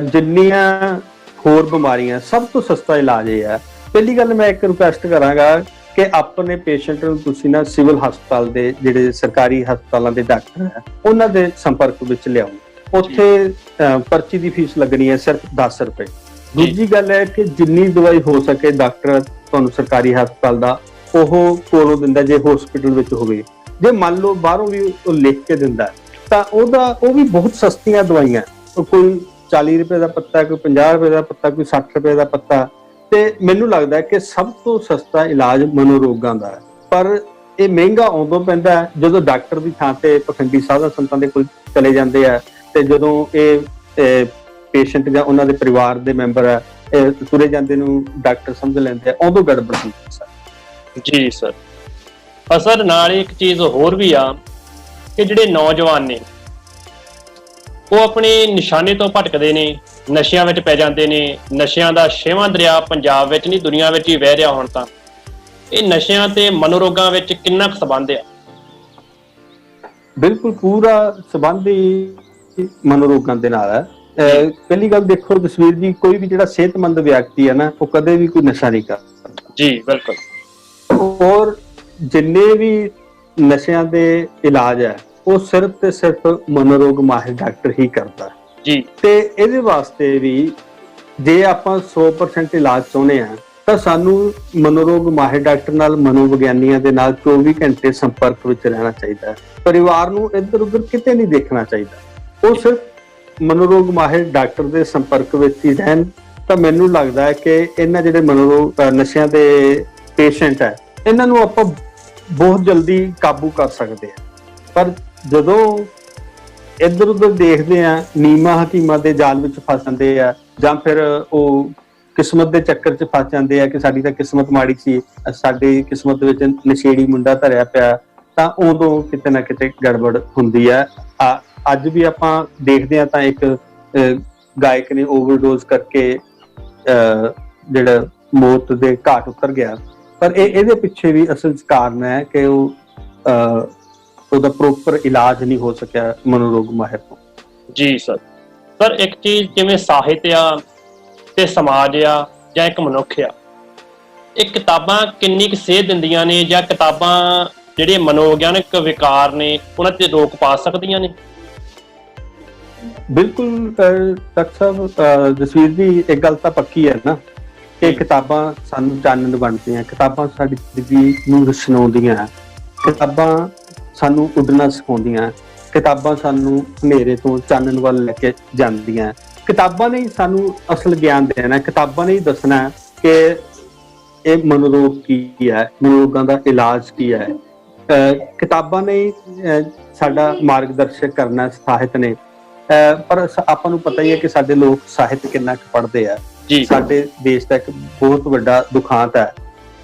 ਜਿੰਨੀਆਂ ਹੋਰ ਬਿਮਾਰੀਆਂ ਸਭ ਤੋਂ ਸਸਤਾ ਇਲਾਜ ਇਹ ਹੈ। ਪਹਿਲੀ ਗੱਲ ਮੈਂ ਇੱਕ ਰਿਕੁਐਸਟ ਕਰਾਂਗਾ ਕਿ ਆਪਣੇ ਪੇਸ਼ੈਂਟ ਨੂੰ ਤੁਸੀਂ ਨਾ ਸਿਵਲ ਹਸਪਤਾਲ ਦੇ ਜਿਹੜੇ ਸਰਕਾਰੀ ਹਸਪਤਾਲਾਂ ਦੇ ਡਾਕਟਰ ਹੈ ਉਹਨਾਂ ਦੇ ਸੰਪਰਕ ਵਿੱਚ ਲਿਆਓ। ਉੱਥੇ ਪਰਚੀ ਦੀ ਫੀਸ ਲੱਗਣੀ ਹੈ ਸਿਰਫ 10 ਰੁਪਏ। ਦੂਜੀ ਗੱਲ ਹੈ ਕਿ ਜਿੰਨੀ ਦਵਾਈ ਹੋ ਸਕੇ ਡਾਕਟਰ ਤੁਹਾਨੂੰ ਸਰਕਾਰੀ ਹਸਪਤਾਲ ਦਾ ਉਹ ਕੋਲੋਂ ਦਿੰਦਾ, ਜੇ ਹਸਪੀਟਲ ਵਿੱਚ ਹੋਵੇ। ਜੇ ਮੰਨ ਲਓ ਬਾਹਰੋਂ ਵੀ ਉਹ ਲਿਖ ਕੇ ਦਿੰਦਾ ਤਾਂ ਉਹ ਵੀ ਬਹੁਤ ਸਸਤੀਆਂ ਦਵਾਈਆਂ, ਕੋਈ 40 ਰੁਪਏ ਦਾ ਪੱਤਾ, ਕੋਈ 50 ਰੁਪਏ ਦਾ ਪੱਤਾ, ਕੋਈ 60 ਰੁਪਏ ਦਾ ਪੱਤਾ। ਤੇ ਮੈਨੂੰ ਲੱਗਦਾ ਕਿ ਸਭ ਤੋਂ ਸਸਤਾ ਇਲਾਜ ਮਨੋਰੋਗਾਂ ਦਾ ਹੈ। ਪਰ ਇਹ ਮਹਿੰਗਾ ਉਦੋਂ ਪੈਂਦਾ ਜਦੋਂ ਡਾਕਟਰ ਦੀ ਥਾਂ ਤੇ ਪਖੰਡੀ ਸਾਧਾਂ ਸੰਤਾਂ ਦੇ ਕੋਲ ਚਲੇ ਜਾਂਦੇ ਆ, ਤੇ ਜਦੋਂ ਇਹ ਪੇਸ਼ੈਂਟ ਜਾਂ ਉਹਨਾਂ ਦੇ ਪਰਿਵਾਰ ਦੇ ਮੈਂਬਰ ਆ ਤੁਰੇ ਜਾਂਦੇ ਨੂੰ ਡਾਕਟਰ ਸਮਝ ਲੈਂਦੇ ਆ, ਉਦੋਂ ਗੜਬੜ ਹੁੰਦੀ ਹੈ ਸਰ। ਜੀ ਸਰ, ਅਸਰ ਨਾਲ ਇੱਕ ਚੀਜ਼ ਹੋਰ ਵੀ ਆ ਕਿ ਜਿਹੜੇ ਨੌਜਵਾਨ ਨੇ ਉਹ ਆਪਣੇ ਨਿਸ਼ਾਨੇ ਤੋਂ ਭਟਕਦੇ ਨੇ, ਨਸ਼ਿਆਂ ਵਿੱਚ ਪੈ ਜਾਂਦੇ ਨੇ। ਨਸ਼ਿਆਂ ਦਾ 6ਵਾਂ ਦਰਿਆ ਪੰਜਾਬ ਵਿੱਚ ਨਹੀਂ ਦੁਨੀਆ ਵਿੱਚ ਹੀ ਵਹਿ ਰਿਹਾ ਹੁਣ ਤਾਂ। ਇਹ ਨਸ਼ਿਆਂ ਤੇ ਮਨੋਰੋਗਾਂ ਵਿੱਚ ਕਿੰਨਾ ਕੁ ਸੰਬੰਧ ਆ? ਬਿਲਕੁਲ ਪੂਰਾ ਸੰਬੰਧ ਹੀ ਮਨੋਰੋਗਾਂ ਦੇ ਨਾਲ ਹੈ। ਪਹਿਲੀ ਗੱਲ ਦੇਖੋ ਜਸਵੀਰ ਜੀ, ਕੋਈ ਵੀ ਜਿਹੜਾ ਸਿਹਤਮੰਦ ਵਿਅਕਤੀ ਹੈ ਨਾ, ਉਹ ਕਦੇ ਵੀ ਕੋਈ ਨਸ਼ਾ ਨਹੀਂ ਕਰਦਾ। ਜੀ ਬਿਲਕੁਲ। ਔਰ ਜਿੰਨੇ ਵੀ ਨਸ਼ਿਆਂ ਦੇ ਇਲਾਜ ਹੈ ਉਹ ਸਿਰਫ ਤੇ ਸਿਰਫ ਮਨੋਰੋਗ ਮਾਹਿਰ ਡਾਕਟਰ ਹੀ ਕਰਦਾ ਹੈ ਜੀ। ਤੇ ਇਹਦੇ ਵਾਸਤੇ ਵੀ ਜੇ ਆਪਾਂ 100% ਇਲਾਜ ਚਾਹੁੰਦੇ ਆ ਤਾਂ ਸਾਨੂੰ ਮਨੋਰੋਗ ਮਾਹਿਰ ਡਾਕਟਰ ਨਾਲ, ਮਨੋਵਿਗਿਆਨੀਆਂ ਦੇ ਨਾਲ 24 ਘੰਟੇ ਸੰਪਰਕ ਵਿੱਚ ਰਹਿਣਾ ਚਾਹੀਦਾ ਹੈ। ਪਰਿਵਾਰ ਨੂੰ ਇੱਧਰ ਉੱਧਰ ਕਿਤੇ ਨਹੀਂ ਦੇਖਣਾ ਚਾਹੀਦਾ। ਉਹ ਸਿਰਫ ਮਨੋਰੋਗ ਮਾਹਿਰ ਡਾਕਟਰ ਦੇ ਸੰਪਰਕ ਵਿੱਚ ਹੀ ਰਹਿਣ ਤਾਂ ਮੈਨੂੰ ਲੱਗਦਾ ਹੈ ਕਿ ਇਹਨਾਂ ਜਿਹੜੇ ਮਨੋਰੋਗ ਨਸ਼ਿਆਂ ਦੇ ਪੇਸ਼ੈਂਟ ਹੈ, ਇਹਨਾਂ ਨੂੰ ਆਪਾਂ ਬਹੁਤ ਜਲਦੀ ਕਾਬੂ ਕਰ ਸਕਦੇ ਹਾਂ। ਪਰ ਜਦੋਂ ਇੱਧਰ ਉੱਧਰ ਦੇਖਦੇ ਆ, ਨੀਮਾ ਹਕੀਮਾਂ ਦੇ ਜਾਲ ਵਿੱਚ ਫਸ ਜਾਂਦੇ ਆ, ਜਾਂ ਫਿਰ ਉਹ ਕਿਸਮਤ ਦੇ ਚੱਕਰ 'ਚ ਫਸ ਜਾਂਦੇ ਆ ਕਿ ਸਾਡੀ ਤਾਂ ਕਿਸਮਤ ਮਾੜੀ ਸੀ, ਸਾਡੀ ਕਿਸਮਤ ਵਿੱਚ ਨਸ਼ੇੜੀ ਮੁੰਡਾ ਧਰਿਆ ਪਿਆ, ਤਾਂ ਉਦੋਂ ਕਿਤੇ ਨਾ ਕਿਤੇ ਗੜਬੜ ਹੁੰਦੀ ਹੈ। ਅੱਜ ਵੀ ਆਪਾਂ ਦੇਖਦੇ ਆ ਤਾਂ ਇੱਕ ਗਾਇਕ ਨੇ ਓਵਰਡੋਜ਼ ਕਰਕੇ ਜਿਹੜਾ ਮੌਤ ਦੇ ਘਾਟ ਉਤਰ ਗਿਆ। ਪਰ ਇਹਦੇ ਪਿੱਛੇ ਵੀ ਅਸਲ ਕਾਰਨ ਹੈ ਕਿ ਉਹਦਾ ਪ੍ਰੋਪਰ ਇਲਾਜ ਨਹੀਂ ਹੋ ਸਕਿਆ ਮਨੋਰੋਗ ਮਾਹਿਰ ਤੋਂ। ਜੀ ਸਰ। ਸਰ ਇੱਕ ਚੀਜ਼ ਜਿਵੇਂ ਸਾਹਿਤ ਆ ਤੇ ਸਮਾਜ ਆ ਜਾਂ ਇੱਕ ਮਨੁੱਖ ਆ, ਇਹ ਕਿਤਾਬਾਂ ਕਿੰਨੀ ਕੁ ਸੇਧ ਦਿੰਦੀਆਂ ਨੇ, ਜਾਂ ਕਿਤਾਬਾਂ ਜਿਹੜੇ ਮਨੋਵਿਗਿਆਨਕ ਵਿਕਾਰ ਨੇ ਉਹਨਾਂ ਤੇ ਰੋਕ ਪਾ ਸਕਦੀਆਂ ਨੇ? ਬਿਲਕੁਲ ਡਾਕਟਰ ਸਾਹਿਬ, ਜਸਵੀਰ ਜੀ, ਇੱਕ ਗੱਲ ਤਾਂ ਪੱਕੀ ਹੈ ਨਾ ਕਿ ਕਿਤਾਬਾਂ ਸਾਨੂੰ ਚਾਨਣ ਬਣਦੀਆਂ, ਕਿਤਾਬਾਂ ਸਾਡੀ ਜ਼ਿੰਦਗੀ ਨੂੰ ਰੁਸ਼ਨਾਉਂਦੀਆਂ, ਕਿਤਾਬਾਂ ਸਾਨੂੰ ਉੱਡਣਾ ਸਿਖਾਉਂਦੀਆਂ, ਕਿਤਾਬਾਂ ਸਾਨੂੰ ਹਨੇਰੇ ਤੋਂ ਚਾਨਣ ਵੱਲ ਲੈ ਕੇ ਜਾਂਦੀਆਂ। ਕਿਤਾਬਾਂ ਨੇ ਸਾਨੂੰ ਅਸਲ ਗਿਆਨ ਦੇਣਾ, ਕਿਤਾਬਾਂ ਨੇ ਦੱਸਣਾ ਕਿ ਇਹ ਮਨੋਰੋਗ ਕੀ ਹੈ, ਮਨੋਰੋਗਾਂ ਦਾ ਇਲਾਜ ਕੀ ਹੈ। ਕਿਤਾਬਾਂ ਨੇ ਸਾਡਾ ਮਾਰਗਦਰਸ਼ਕ ਕਰਨਾ, ਸਾਹਿਤ ਨੇ। ਪਰ ਆਪਾਂ ਨੂੰ ਪਤਾ ਹੀ ਹੈ ਕਿ ਸਾਡੇ ਲੋਕ ਸਾਹਿਤ ਕਿੰਨਾ ਕੁ ਪੜ੍ਹਦੇ ਆ। ਸਾਡੇ ਦੇਸ਼ ਦਾ ਇੱਕ ਬਹੁਤ ਵੱਡਾ ਦੁਖਾਂਤ ਹੈ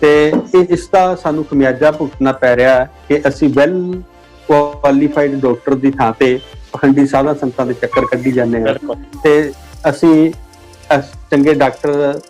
ਤੇ ਇਸ ਦਾ ਸਾਨੂੰ ਖਮਿਆਜਾ ਭੁਗਤਣਾ ਪੈ ਰਿਹਾ ਹੈ ਕਿ ਅਸੀਂ ਵੈਲ ਕੁਆਲੀਫਾਈਡ ਡਾਕਟਰ ਦੀ ਥਾਂ ਤੇ ਪਖੰਡੀ ਸਾਧਾਂ ਸੰਤਾਂ ਦੇ ਚੱਕਰ ਕੱਢੀ ਜਾਂਦੇ ਹਾਂ ਤੇ ਅਸੀਂ ਚੰਗੇ ਡਾਕਟਰ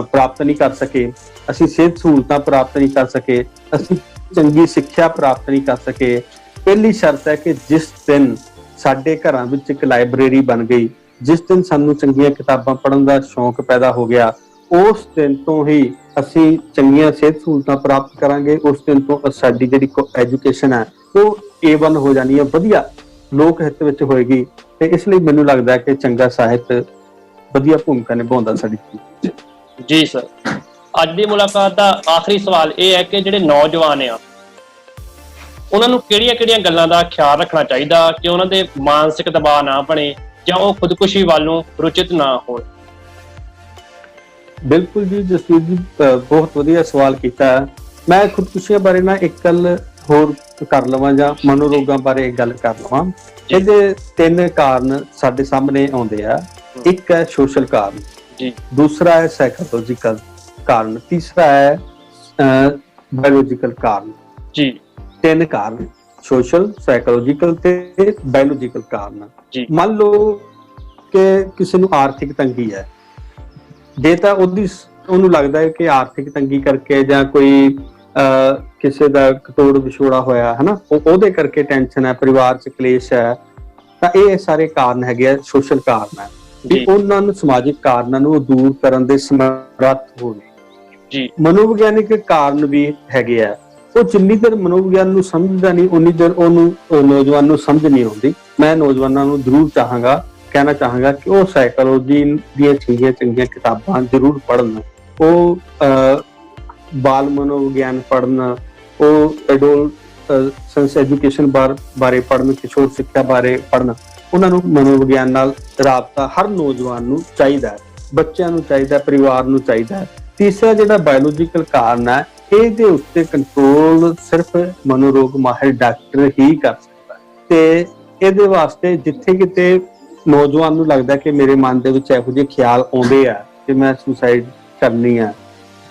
ਪ੍ਰਾਪਤ ਨਹੀਂ ਕਰ ਸਕੇ, ਅਸੀਂ ਸਿਹਤ ਸਹੂਲਤਾਂ ਪ੍ਰਾਪਤ ਨਹੀਂ ਕਰ ਸਕੇ, ਅਸੀਂ ਚੰਗੀ ਸਿੱਖਿਆ ਪ੍ਰਾਪਤ ਨਹੀਂ ਕਰ ਸਕੇ। ਪਹਿਲੀ ਸ਼ਰਤ ਹੈ ਕਿ ਜਿਸ ਦਿਨ ਸਾਡੇ ਘਰਾਂ ਵਿੱਚ ਇੱਕ ਲਾਇਬ੍ਰੇਰੀ ਬਣ ਗਈ, ਜਿਸ ਦਿਨ ਸਾਨੂੰ ਚੰਗੀਆਂ ਕਿਤਾਬਾਂ ਪੜ੍ਹਨ ਦਾ ਸ਼ੌਂਕ ਪੈਦਾ ਹੋ ਗਿਆ, ਉਸ ਦਿਨ ਤੋਂ ਹੀ ਅਸੀਂ ਚੰਗੀਆਂ ਸਿਹਤ ਸਹੂਲਤਾਂ ਪ੍ਰਾਪਤ ਕਰਾਂਗੇ। ਉਸ ਦਿਨ ਤੋਂ ਸਾਡੀ ਜਿਹੜੀ ਐਜੂਕੇਸ਼ਨ ਹੈ ਉਹ A1 ਹੋ ਜਾਣੀ ਹੈ, ਵਧੀਆ ਲੋਕ ਹਿੱਤ ਵਿੱਚ ਹੋਏਗੀ। ਤੇ ਇਸ ਲਈ ਮੈਨੂੰ ਲੱਗਦਾ ਹੈ ਕਿ ਚੰਗਾ ਸਾਹਿਤ ਵਧੀਆ ਭੂਮਿਕਾ ਨਿਭਾਉਂਦਾ ਸਾਡੀ ਜ਼ਿੰਦਗੀ 'ਚ। ਜੀ ਸਰ, ਅੱਜ ਦੀ ਮੁਲਾਕਾਤ ਦਾ ਆਖਰੀ ਸਵਾਲ ਇਹ ਹੈ ਕਿ ਜਿਹੜੇ ਨੌਜਵਾਨ ਆ ਉਹਨਾਂ ਨੂੰ ਕਿਹੜੀਆਂ-ਕਿਹੜੀਆਂ ਗੱਲਾਂ ਦਾ ਖਿਆਲ ਰੱਖਣਾ ਚਾਹੀਦਾ ਕਿ ਉਹਨਾਂ ਦੇ ਮਾਨਸਿਕ ਦਬਾਅ ਨਾ ਬਣੇ ਜਾਂ ਉਹ ਖੁਦਕੁਸ਼ੀ ਵੱਲ ਨੂੰ ਰੁਚਿਤ ਨਾ ਹੋਣ? ਬਿਲਕੁਲ ਜੀ ਜਸਵੀਰ ਜੀ, ਬਹੁਤ ਵਧੀਆ ਸਵਾਲ ਕੀਤਾ। ਮੈਂ ਖੁਦਕੁਸ਼ੀਆਂ ਬਾਰੇ ਨਾ ਇੱਕ ਗੱਲ ਹੋਰ ਕਰ ਲਵਾਂ ਜਾਂ ਮਨੋਰੋਗਾਂ ਬਾਰੇ ਇੱਕ ਗੱਲ ਕਰ ਲਵਾਂ। ਇਹਦੇ 3 ਕਾਰਨ ਸਾਡੇ ਸਾਹਮਣੇ ਆਉਂਦੇ ਆ। ਇੱਕ ਹੈ ਸੋਸ਼ਲ ਕਾਰਨ, ਦੂਸਰਾ ਹੈ ਸਾਈਕੋਲੋਜੀਕਲ ਕਾਰਨ, ਤੀਸਰਾ ਹੈ ਬਾਇਓਲੋਜੀਕਲ ਕਾਰਨ। ਜੀ 3 ਕਾਰਨ, ਸੋਸ਼ਲ, ਸਾਈਕੋਲੋਜੀਕਲ ਤੇ ਬਾਇਓਲੋਜੀਕਲ ਕਾਰਨ। ਮੰਨ ਲਓ ਕਿ ਕਿਸੇ ਨੂੰ ਆਰਥਿਕ ਤੰਗੀ ਹੈ, ਜੇ ਤਾਂ ਉਹਨੂੰ ਲੱਗਦਾ ਹੈ ਕਿ ਆਰਥਿਕ ਤੰਗੀ ਕਰਕੇ ਜਾਂ ਕੋਈ ਕਿਸੇ ਦਾ ਤੋੜ ਵਿਛੋੜਾ ਹੋਇਆ ਹੈ ਨਾ, ਉਹਦੇ ਕਰਕੇ ਟੈਨਸ਼ਨ ਹੈ, ਪਰਿਵਾਰ 'ਚ ਕਲੇਸ਼ ਹੈ, ਤਾਂ ਇਹ ਸਾਰੇ ਕਾਰਨ ਹੈਗੇ ਆ, ਸੋਸ਼ਲ ਕਾਰਨ ਹੈ। ਵੀ ਉਹਨਾਂ ਨੂੰ ਸਮਾਜਿਕ ਕਾਰਨਾਂ ਨੂੰ ਦੂਰ ਕਰਨ ਦੇ ਸਮਰੱਥ ਹੋਵੇ। ਮਨੋਵਿਗਿਆਨਿਕ ਕਾਰਨ ਵੀ ਹੈਗੇ ਆ। ਉਹ ਜਿੰਨੀ ਦੇਰ ਮਨੋਵਿਗਿਆਨ ਨੂੰ ਸਮਝਦਾ ਨਹੀਂ ਉਨੀ ਦੇਰ ਉਹਨੂੰ ਨੌਜਵਾਨ ਨੂੰ ਸਮਝ ਨਹੀਂ ਆਉਂਦੀ। ਮੈਂ ਨੌਜਵਾਨਾਂ ਨੂੰ ਜ਼ਰੂਰ ਕਹਿਣਾ ਚਾਹਾਂਗਾ ਕਿ ਉਹ ਸਾਈਕੋਲੋਜੀ ਦੀਆਂ ਚੰਗੀਆਂ ਕਿਤਾਬਾਂ ਜ਼ਰੂਰ ਪੜ੍ਹਨ, ਉਹ ਬਾਲ ਮਨੋਵਿਗਿਆਨ ਪੜ੍ਹਨ, ਉਹ ਐਡੋਲਸੈਂਸ ਐਜੂਕੇਸ਼ਨ ਬਾਰੇ ਪੜ੍ਹਨ, ਕਿਸ਼ੋਰ ਸਿੱਖਿਆ ਬਾਰੇ ਪੜ੍ਹਨ। ਉਹਨਾਂ ਨੂੰ ਮਨੋਵਿਗਿਆਨ ਨਾਲ ਰਾਬਤਾ ਹਰ ਨੌਜਵਾਨ ਨੂੰ ਚਾਹੀਦਾ ਹੈ, ਬੱਚਿਆਂ ਨੂੰ ਚਾਹੀਦਾ, ਪਰਿਵਾਰ ਨੂੰ ਚਾਹੀਦਾ। ਤੀਸਰਾ ਜਿਹੜਾ ਬਾਇਓਲੋਜੀਕਲ ਕਾਰਨ ਹੈ, ਇਹਦੇ ਉੱਤੇ ਕੰਟਰੋਲ ਸਿਰਫ ਮਨੋਰੋਗ ਮਾਹਿਰ ਡਾਕਟਰ ਹੀ ਕਰ ਸਕਦਾ ਤੇ ਇਹਦੇ ਵਾਸਤੇ ਜਿੱਥੇ ਕਿਤੇ ਨੌਜਵਾਨ ਨੂੰ ਲੱਗਦਾ ਕਿ ਮੇਰੇ ਮਨ ਦੇ ਵਿੱਚ ਇਹੋ ਜਿਹੇ ਖਿਆਲ ਆਉਂਦੇ ਆ ਕਿ ਮੈਂ ਸੁਸਾਈਡ ਕਰਨੀ ਆ,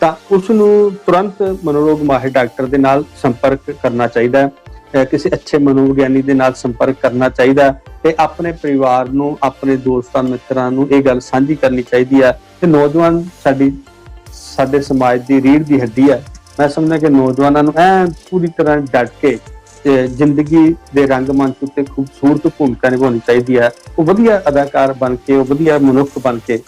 ਤਾਂ ਉਸ ਨੂੰ ਤੁਰੰਤ ਮਨੋਰੋਗ ਮਾਹਿਰ ਡਾਕਟਰ ਦੇ ਨਾਲ ਸੰਪਰਕ ਕਰਨਾ ਚਾਹੀਦਾ ਹੈ, ਕਿਸੇ ਅੱਛੇ ਮਨੋਵਿਗਿਆਨੀ ਦੇ ਨਾਲ ਸੰਪਰਕ ਕਰਨਾ ਚਾਹੀਦਾ ਤੇ ਆਪਣੇ ਪਰਿਵਾਰ ਨੂੰ, ਆਪਣੇ ਦੋਸਤਾਂ ਮਿੱਤਰਾਂ ਨੂੰ ਇਹ ਗੱਲ ਸਾਂਝੀ ਕਰਨੀ ਚਾਹੀਦੀ ਹੈ ਕਿ ਨੌਜਵਾਨ ਸਾਡੇ ਸਮਾਜ ਦੀ ਰੀੜ੍ਹ ਦੀ ਹੱਡੀ ਹੈ। ਮੈਂ ਸਮਝਦਾ ਕਿ ਨੌਜਵਾਨਾਂ ਨੂੰ ਪੂਰੀ ਤਰ੍ਹਾਂ ਡਟ ਕੇ ਜ਼ਿੰਦਗੀ ਦੇ ਰੰਗਮੰਚ ਉੱਤੇ ਖੂਬਸੂਰਤ ਭੂਮਿਕਾ ਨਿਭਾਉਣੀ ਚਾਹੀਦੀ ਹੈ। ਉਹ ਵਧੀਆ ਅਦਾਕਾਰ ਬਣ ਕੇ, ਉਹ ਵਧੀਆ ਮਨੁੱਖ ਬਣ ਕੇ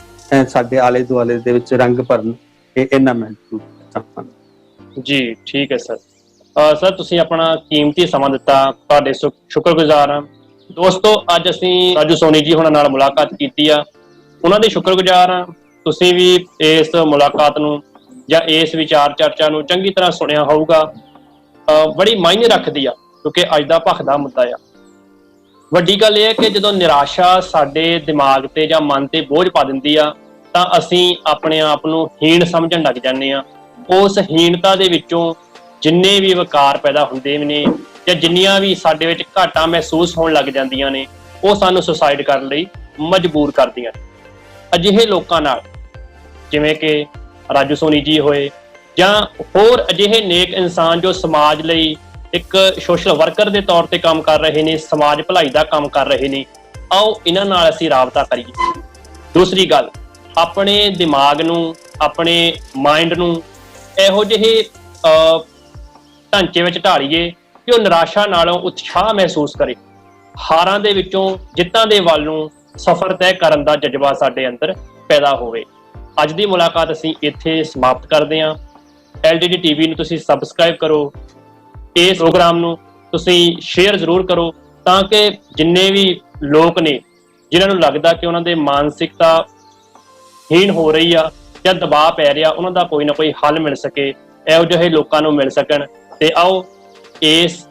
ਸਾਡੇ ਆਲੇ ਦੁਆਲੇ ਦੇ ਵਿੱਚ ਰੰਗ ਭਰਨ, ਇਹ ਇਹਨਾਂ ਮਹਿਸੂਸ ਚਾਹਾਂਗਾ। ਜੀ ਠੀਕ ਹੈ ਸਰ। ਸਰ ਤੁਸੀਂ ਆਪਣਾ ਕੀਮਤੀ ਸਮਾਂ ਦਿੱਤਾ, ਤੁਹਾਡੇ ਸ਼ੁਕਰਗੁਜ਼ਾਰ ਹਾਂ। ਦੋਸਤੋ, ਅੱਜ ਅਸੀਂ ਰਾਜੂ ਸੋਨੀ ਜੀ ਹੁਣਾਂ ਨਾਲ ਮੁਲਾਕਾਤ ਕੀਤੀ ਆ, ਉਹਨਾਂ ਦੇ ਸ਼ੁਕਰਗੁਜ਼ਾਰ ਹਾਂ। ਤੁਸੀਂ ਵੀ ਇਸ ਮੁਲਾਕਾਤ ਨੂੰ ਜਾਂ ਇਸ ਵਿਚਾਰ ਚਰਚਾ ਨੂੰ ਚੰਗੀ ਤਰ੍ਹਾਂ ਸੁਣਿਆ ਹੋਊਗਾ। ਬੜੀ ਮਾਇਨੇ ਰੱਖਦੀ ਆ ਕਿਉਂਕਿ ਅੱਜ ਦਾ ਭਖਦਾ ਮੁੱਦਾ ਆ। ਵੱਡੀ ਗੱਲ ਇਹ ਹੈ ਕਿ ਜਦੋਂ ਨਿਰਾਸ਼ਾ ਸਾਡੇ ਦਿਮਾਗ ਤੇ ਜਾਂ ਮਨ ਤੇ ਬੋਝ ਪਾ ਦਿੰਦੀ ਆ ਤਾਂ ਅਸੀਂ ਆਪਣੇ ਆਪ ਨੂੰ ਹੀਣ ਸਮਝਣ ਲੱਗ ਜਾਂਦੇ ਆ। ਉਸ ਹੀਣਤਾ ਦੇ ਵਿੱਚੋਂ ਜਿੰਨੇ ਵੀ ਵਿਕਾਰ ਪੈਦਾ ਹੁੰਦੇ ਨੇ ਜਾਂ ਜਿੰਨੀਆਂ ਵੀ ਸਾਡੇ ਵਿੱਚ ਘਾਟਾਂ ਮਹਿਸੂਸ ਹੋਣ ਲੱਗ ਜਾਂਦੀਆਂ ਨੇ, ਉਹ ਸਾਨੂੰ ਸੁਸਾਈਡ ਕਰਨ ਲਈ ਮਜਬੂਰ ਕਰਦੀਆਂ ਨੇ। ਅਜਿਹੇ ਲੋਕਾਂ ਨਾਲ ਜਿਵੇਂ ਕਿ ਰਾਜੂ ਸੋਨੀ ਜੀ ਹੋਏ ਜਾਂ ਹੋਰ ਅਜਿਹੇ ਨੇਕ ਇਨਸਾਨ ਜੋ ਸਮਾਜ ਲਈ ਇੱਕ ਸੋਸ਼ਲ ਵਰਕਰ ਦੇ ਤੌਰ ਤੇ ਕੰਮ ਕਰ ਰਹੇ ਨੇ, ਸਮਾਜ ਭਲਾਈ ਦਾ ਕੰਮ ਕਰ ਰਹੇ ਨੇ, ਆਓ ਇਹਨਾਂ ਨਾਲ ਅਸੀਂ ਰਾਬਤਾ ਕਰੀਏ। ਦੂਸਰੀ ਗੱਲ, ਆਪਣੇ ਦਿਮਾਗ ਨੂੰ, ਆਪਣੇ ਮਾਈਂਡ ਨੂੰ ਇਹੋ ਜਿਹੇ ਢਾਂਚੇ ਵਿੱਚ ਢਾਲੀਏ ਕਿ ਉਹ ਨਿਰਾਸ਼ਾ ਨਾਲੋਂ ਉਤਸ਼ਾਹ ਮਹਿਸੂਸ ਕਰੇ, ਹਾਰਾਂ ਦੇ ਵਿੱਚੋਂ ਜਿੱਤਾਂ ਦੇ ਵੱਲ ਨੂੰ ਸਫ਼ਰ ਤੈਅ ਕਰਨ ਦਾ ਜਜ਼ਬਾ ਸਾਡੇ ਅੰਦਰ ਪੈਦਾ ਹੋਵੇ। ਅੱਜ ਦੀ ਮੁਲਾਕਾਤ ਅਸੀਂ ਇੱਥੇ ਸਮਾਪਤ ਕਰਦੇ ਹਾਂ। LDD TV ਨੂੰ ਤੁਸੀਂ ਸਬਸਕ੍ਰਾਈਬ ਕਰੋ, ਇਸ ਪ੍ਰੋਗਰਾਮ ਨੂੰ ਤੁਸੀਂ ਸ਼ੇਅਰ ਜ਼ਰੂਰ ਕਰੋ ਤਾਂ ਕਿ ਜਿੰਨੇ ਵੀ ਲੋਕ ਨੇ ਜਿਨ੍ਹਾਂ ਨੂੰ ਲੱਗਦਾ ਕਿ ਉਹਨਾਂ ਦੇ ਮਾਨਸਿਕਤਾ ਹੀਣ ਹੋ ਰਹੀ ਆ ਜਾਂ ਦਬਾਅ ਪੈ ਰਿਹਾ, ਉਹਨਾਂ ਦਾ ਕੋਈ ਨਾ ਕੋਈ ਹੱਲ ਮਿਲ ਸਕੇ, ਇਹੋ ਜਿਹੇ ਲੋਕਾਂ ਨੂੰ ਮਿਲ ਸਕਣ। ਤੇ ਆਓ ਇਸ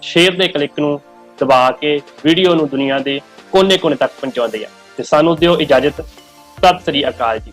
ਸ਼ੇਅਰ ਦੇ ਕਲਿੱਕ ਨੂੰ ਦਬਾ ਕੇ ਵੀਡੀਓ ਨੂੰ ਦੁਨੀਆ ਦੇ ਕੋਨੇ-ਕੋਨੇ ਤੱਕ ਪਹੁੰਚਾਉਂਦੇ ਆ। ਤੇ ਸਾਨੂੰ ਦਿਓ ਇਜਾਜ਼ਤ। ਸਤਿ ਸ੍ਰੀ ਅਕਾਲ ਜੀ।